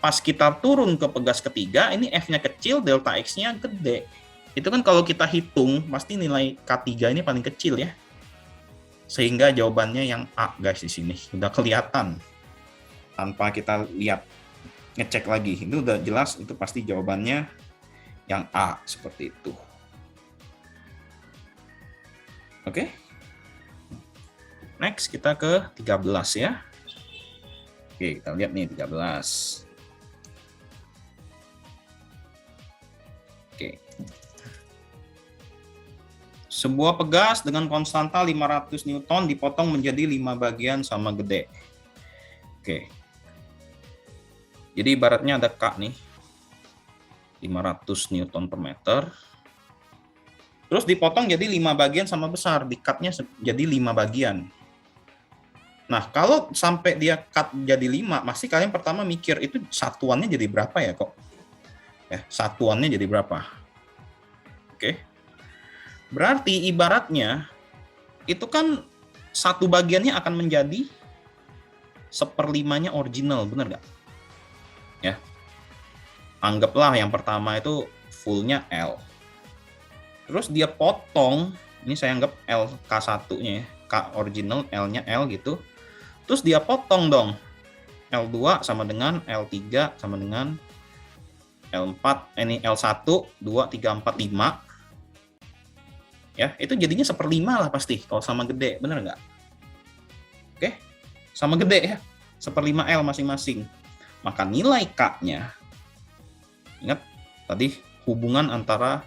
[SPEAKER 1] Pas kita turun ke pegas ketiga, ini F-nya kecil, delta X-nya gede. Itu kan kalau kita hitung, pasti nilai K3 ini paling kecil ya. Sehingga jawabannya yang A guys di sini. Udah kelihatan. Tanpa kita lihat, ngecek lagi. Itu udah jelas, itu pasti jawabannya yang A, seperti itu. Oke. Next, kita ke 13 ya. Oke, kita lihat nih 13. Oke. Sebuah pegas dengan konstanta 500 Newton dipotong menjadi 5 bagian sama gede. Oke. Jadi ibaratnya ada K nih. 500 Newton per meter. Terus dipotong jadi 5 bagian sama besar. Di-cut-nya jadi 5 bagian. Nah, kalau sampai dia cut jadi 5, pasti kalian pertama mikir itu satuannya jadi berapa ya kok? Ya, satuannya jadi berapa? Oke. Berarti ibaratnya itu kan satu bagiannya akan menjadi 1/5-nya original, benar nggak? Ya. Anggaplah yang pertama itu full-nya L. Terus dia potong, ini saya anggap L K1-nya ya, K original, L-nya L gitu. Terus dia potong dong. L2 sama dengan L3 sama dengan L4, ini L1, 2, 3, 4, 5. Ya, itu jadinya 1/5 lah pasti kalau sama gede, bener nggak? Oke, sama gede ya, 1/5 L masing-masing. Maka nilai K-nya, ingat tadi hubungan antara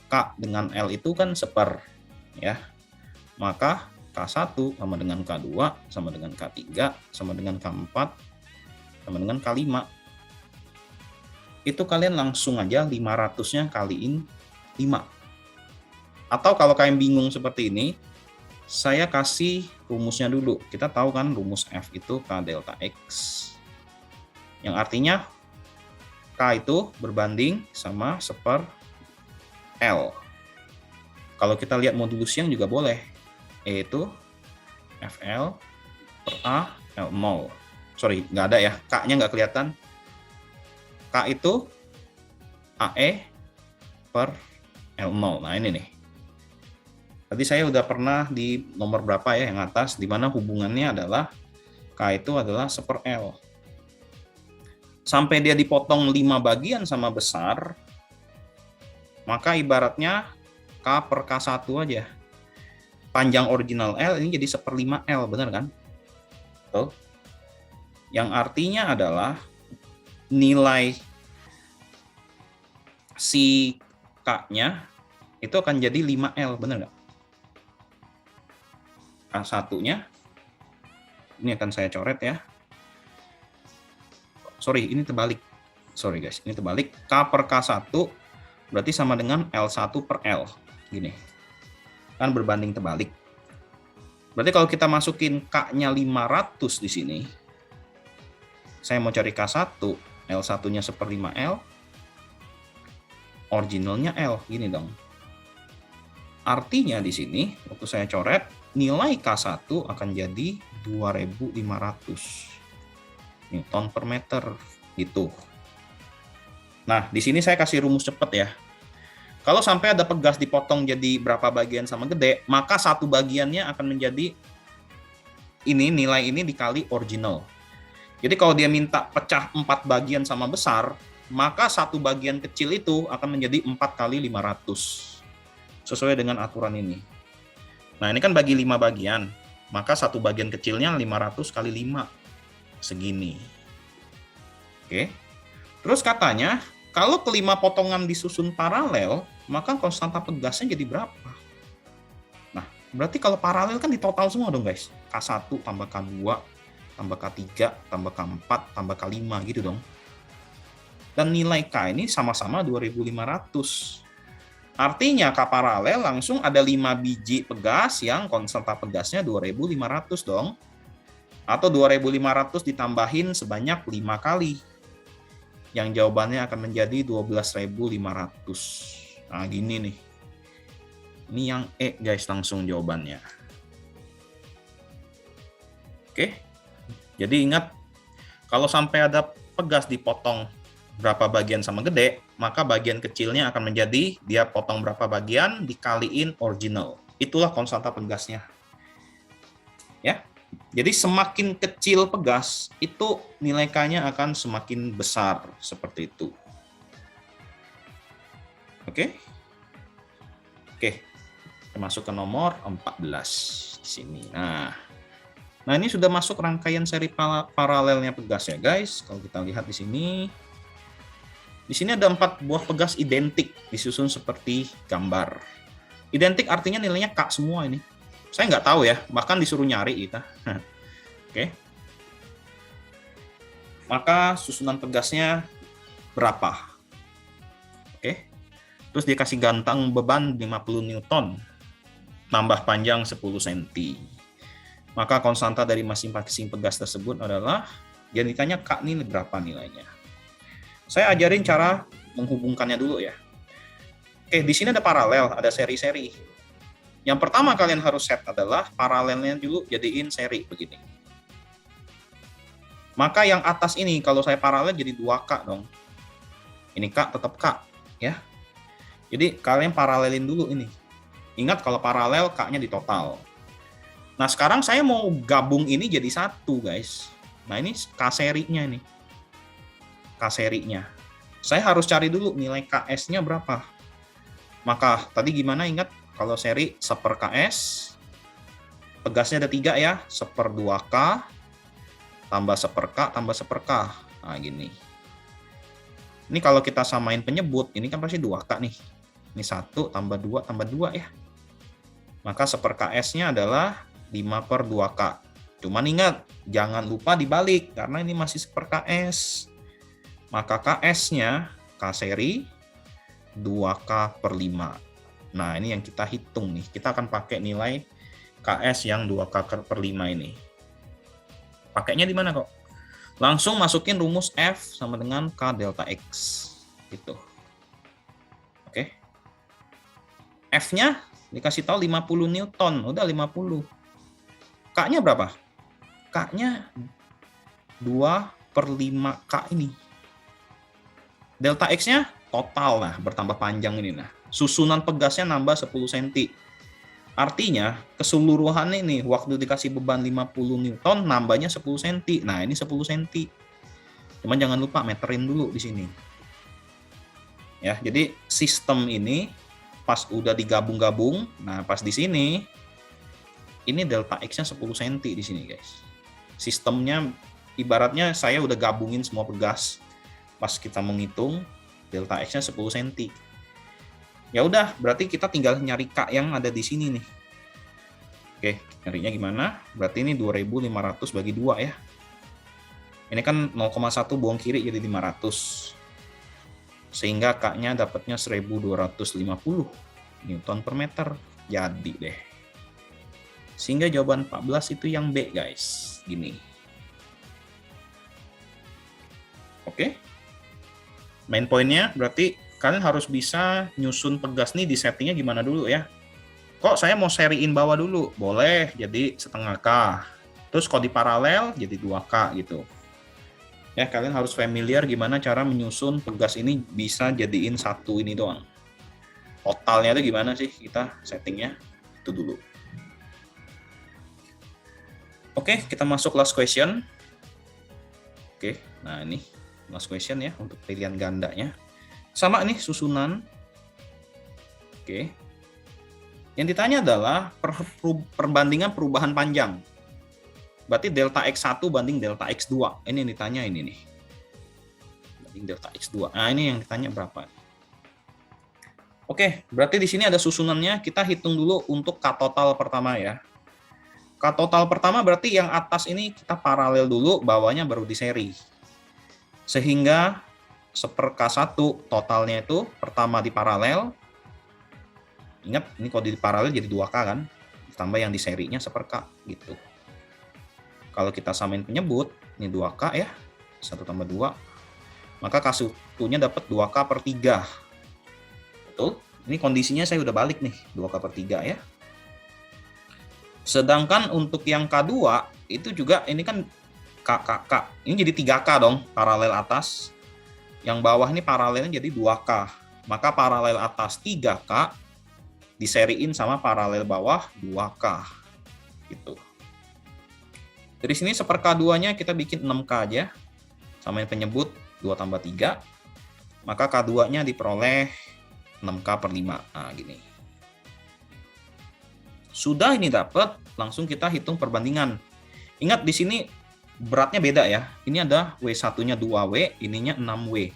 [SPEAKER 1] K dengan L itu kan 1/, ya. Maka K1 sama dengan K2, sama dengan K3, sama dengan K4, sama dengan K5. Itu kalian langsung aja 500-nya kaliin 5. Atau kalau kalian bingung seperti ini, saya kasih rumusnya dulu. Kita tahu kan rumus F itu K delta X. Yang artinya K itu berbanding sama 1/L. Kalau kita lihat modulus yang juga boleh. E itu FL per A L mol. Sorry, nggak ada ya. K-nya nggak kelihatan. K itu AE per L mol. Nah ini nih. Tadi saya udah pernah di nomor berapa ya yang atas, di mana hubungannya adalah K itu adalah 1/L. Sampai dia dipotong 5 bagian sama besar, maka ibaratnya K per K1 aja. Panjang original L ini jadi 1/5 L, benar kan? Tuh. Yang artinya adalah nilai si K-nya itu akan jadi 5L, benar nggak? K1-nya, ini akan saya coret ya. Sorry, ini terbalik. Sorry guys, ini terbalik. K per K1 berarti sama dengan L1 per L. Gini. Kan berbanding terbalik. Berarti kalau kita masukin K-nya 500 di sini, saya mau cari K1, L1-nya 1/5 L, originalnya L, gini dong. Artinya di sini, waktu saya coret, nilai K1 akan jadi 2.500 Newton per meter, gitu. Nah, di sini saya kasih rumus cepat ya. Kalau sampai ada pegas dipotong jadi berapa bagian sama gede, maka satu bagiannya akan menjadi ini, nilai ini dikali original. Jadi kalau dia minta pecah 4 bagian sama besar, maka satu bagian kecil itu akan menjadi 4 kali 500. Sesuai dengan aturan ini. Nah, ini kan bagi 5 bagian. Maka satu bagian kecilnya 500 kali 5. Segini. Oke. Terus katanya, kalau kelima potongan disusun paralel, maka konstanta pegasnya jadi berapa? Nah, berarti kalau paralel kan di total semua dong, guys. K1 tambah K2 tambah K3 tambah K4 tambah K5 gitu dong. Dan nilai K ini sama-sama 2500. Artinya K paralel langsung ada 5 biji pegas yang konstanta pegasnya 2500 dong. Atau 2500 ditambahin sebanyak 5 kali. Yang jawabannya akan menjadi 12.500. Nah, gini nih. Ini yang E, guys, langsung jawabannya. Oke. Jadi ingat, kalau sampai ada pegas dipotong berapa bagian sama gede, maka bagian kecilnya akan menjadi dia potong berapa bagian dikaliin original. Itulah konstanta pegasnya. Ya. Jadi semakin kecil pegas, itu nilai K-nya akan semakin besar, seperti itu. Oke? Oke, kita masuk ke nomor 14 di sini. Nah, ini sudah masuk rangkaian seri paralelnya pegas ya, guys. Kalau kita lihat di sini ada 4 buah pegas identik, disusun seperti gambar. Identik artinya nilainya K semua ini. Saya nggak tahu ya, bahkan disuruh nyari kita. Oke. Maka susunan pegasnya berapa? Oke. Terus dikasih gantang beban 50 Newton, tambah panjang 10 cm. Maka konstanta dari masing-masing pegas tersebut adalah, dia ditanya K ini berapa nilainya. Saya ajarin cara menghubungkannya dulu ya. Oke, di sini ada paralel, ada seri-seri. Yang pertama kalian harus set adalah paralelnya dulu jadiin seri begini. Maka yang atas ini kalau saya paralel jadi 2K dong. Ini K tetap K ya. Jadi kalian paralelin dulu ini. Ingat kalau paralel K-nya di total. Nah, sekarang saya mau gabung ini jadi satu, guys. Nah, ini K serinya ini. K serinya. Saya harus cari dulu nilai KS-nya berapa. Maka tadi gimana, ingat? Kalau seri 1/4 KS, pegasnya ada 3 ya, 1/2K, tambah 1/K, tambah 1/K. Nah, gini. Ini kalau kita samain penyebut, ini kan pasti 2K nih. Ini 1 tambah 2 tambah 2 ya. Maka 1/KS-nya adalah 5/2K. Cuman ingat, jangan lupa dibalik, karena ini masih 1/KS. Maka KS-nya, K seri, 2K/5. Nah, ini yang kita hitung nih. Kita akan pakai nilai KS yang 2K/5 ini. Pakainya di mana kok? Langsung masukin rumus F sama dengan K delta X. Gitu. Oke. F-nya dikasih tahu 50 Newton. Udah 50. K-nya berapa? K-nya 2/5K ini. Delta X-nya total, nah, bertambah panjang ini. Nah, susunan pegasnya nambah 10 cm. Artinya, keseluruhan ini waktu dikasih beban 50 Newton, nambahnya 10 cm. Nah, ini 10 cm. Cuman jangan lupa meterin dulu di sini. Ya, jadi sistem ini pas udah digabung-gabung, nah pas di sini, ini delta X-nya 10 cm di sini, guys. Sistemnya, ibaratnya saya udah gabungin semua pegas. Pas kita menghitung, delta X-nya 10 cm. Ya udah, berarti kita tinggal nyari K yang ada di sini nih. Oke, nyarinya gimana? Berarti ini 2500 bagi 2 ya. Ini kan 0,1 buang kiri jadi 500. Sehingga K-nya dapatnya 1250 Newton per meter. Jadi deh. Sehingga jawaban 14 itu yang B, guys. Gini. Oke. Main poinnya berarti kalian harus bisa nyusun pegas nih, di settingnya gimana dulu ya. Kok saya mau seriin bawah dulu? Boleh, jadi 1/2 K. Terus kalau di paralel jadi 2K gitu. Ya, kalian harus familiar gimana cara menyusun pegas ini bisa jadiin satu ini doang. Totalnya itu gimana sih kita settingnya? Itu dulu. Oke, kita masuk last question. Oke, nah ini last question ya untuk pilihan gandanya. Sama nih susunan. Oke. Yang ditanya adalah perbandingan perubahan panjang. Berarti delta X1 banding delta X2. Ini yang ditanya ini nih. Banding delta X2. Nah, ini yang ditanya berapa? Oke, berarti di sini ada susunannya. Kita hitung dulu untuk K total pertama ya. K total pertama berarti yang atas ini kita paralel dulu, bawahnya baru di seri. Sehingga 1/K1 totalnya itu pertama di paralel. Ingat, ini kalau di paralel jadi 2K kan. Ditambah yang di serinya 1/K gitu. Kalau kita samain penyebut, ini 2K ya. 1 tambah 2. Maka K1-nya dapat 2K/3. Betul? Ini kondisinya saya udah balik nih, 2K/3 ya. Sedangkan untuk yang K2 itu juga ini kan K. Ini jadi 3K dong, paralel atas. Yang bawah ini paralelnya jadi 2K. Maka paralel atas 3K diseriin sama paralel bawah 2K. Gitu. Dari sini 1/K2-nya kita bikin 6K aja. Samain penyebut 2 tambah 3. Maka K2-nya diperoleh 6K/5. Nah, gini. Sudah ini dapat, langsung kita hitung perbandingan. Ingat di sini beratnya beda ya. Ini ada W1-nya 2W, ininya 6W.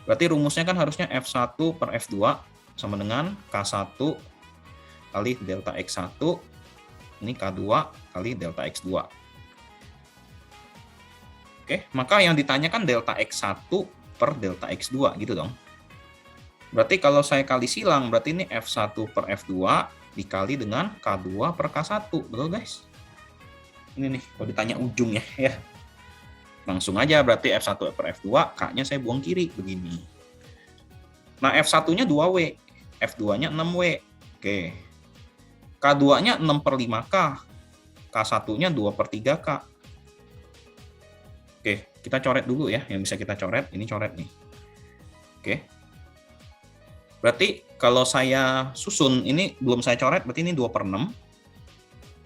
[SPEAKER 1] Berarti rumusnya kan harusnya F1/F2 sama dengan K1 kali delta X1. Ini K2 kali delta X2. Oke, maka yang ditanyakan delta X1 per delta X2 gitu dong. Berarti kalau saya kali silang, berarti ini F1/F2 dikali dengan K2/K1. Betul guys? Ini nih, kalau ditanya ujungnya ya. Langsung aja berarti F1/F2, K-nya saya buang kiri, begini. Nah, F1-nya 2W, F2-nya 6W. Oke. K2-nya 6/5K, K1-nya 2/3K. Oke, kita coret dulu ya, yang bisa kita coret, ini coret nih. Oke. Berarti kalau saya susun, ini belum saya coret, berarti ini 2/6.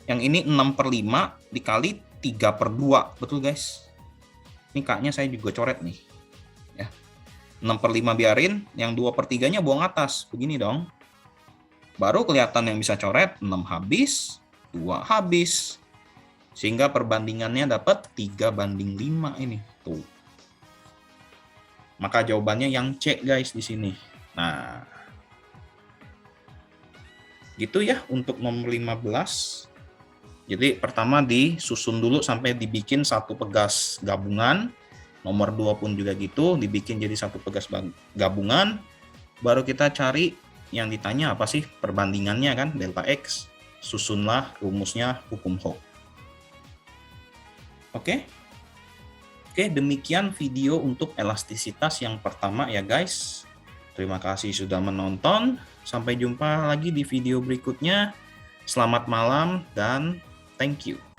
[SPEAKER 1] Yang ini 6/5 dikali 3/2, betul guys? Ini K-nya saya juga coret nih. Ya. 6/5 biarin, yang 2/3-nya buang atas, begini dong. Baru kelihatan yang bisa coret, 6 habis, 2 habis. Sehingga perbandingannya dapat 3/5 ini. Tuh. Maka jawabannya yang C guys di sini. Nah, gitu ya untuk nomor 15. Jadi pertama disusun dulu sampai dibikin satu pegas gabungan. Nomor 2 pun juga gitu, dibikin jadi satu pegas gabungan. Baru kita cari yang ditanya apa sih perbandingannya kan, delta X. Susunlah rumusnya hukum Hooke. Oke, demikian video untuk elastisitas yang pertama ya guys. Terima kasih sudah menonton. Sampai jumpa lagi di video berikutnya. Selamat malam dan thank you.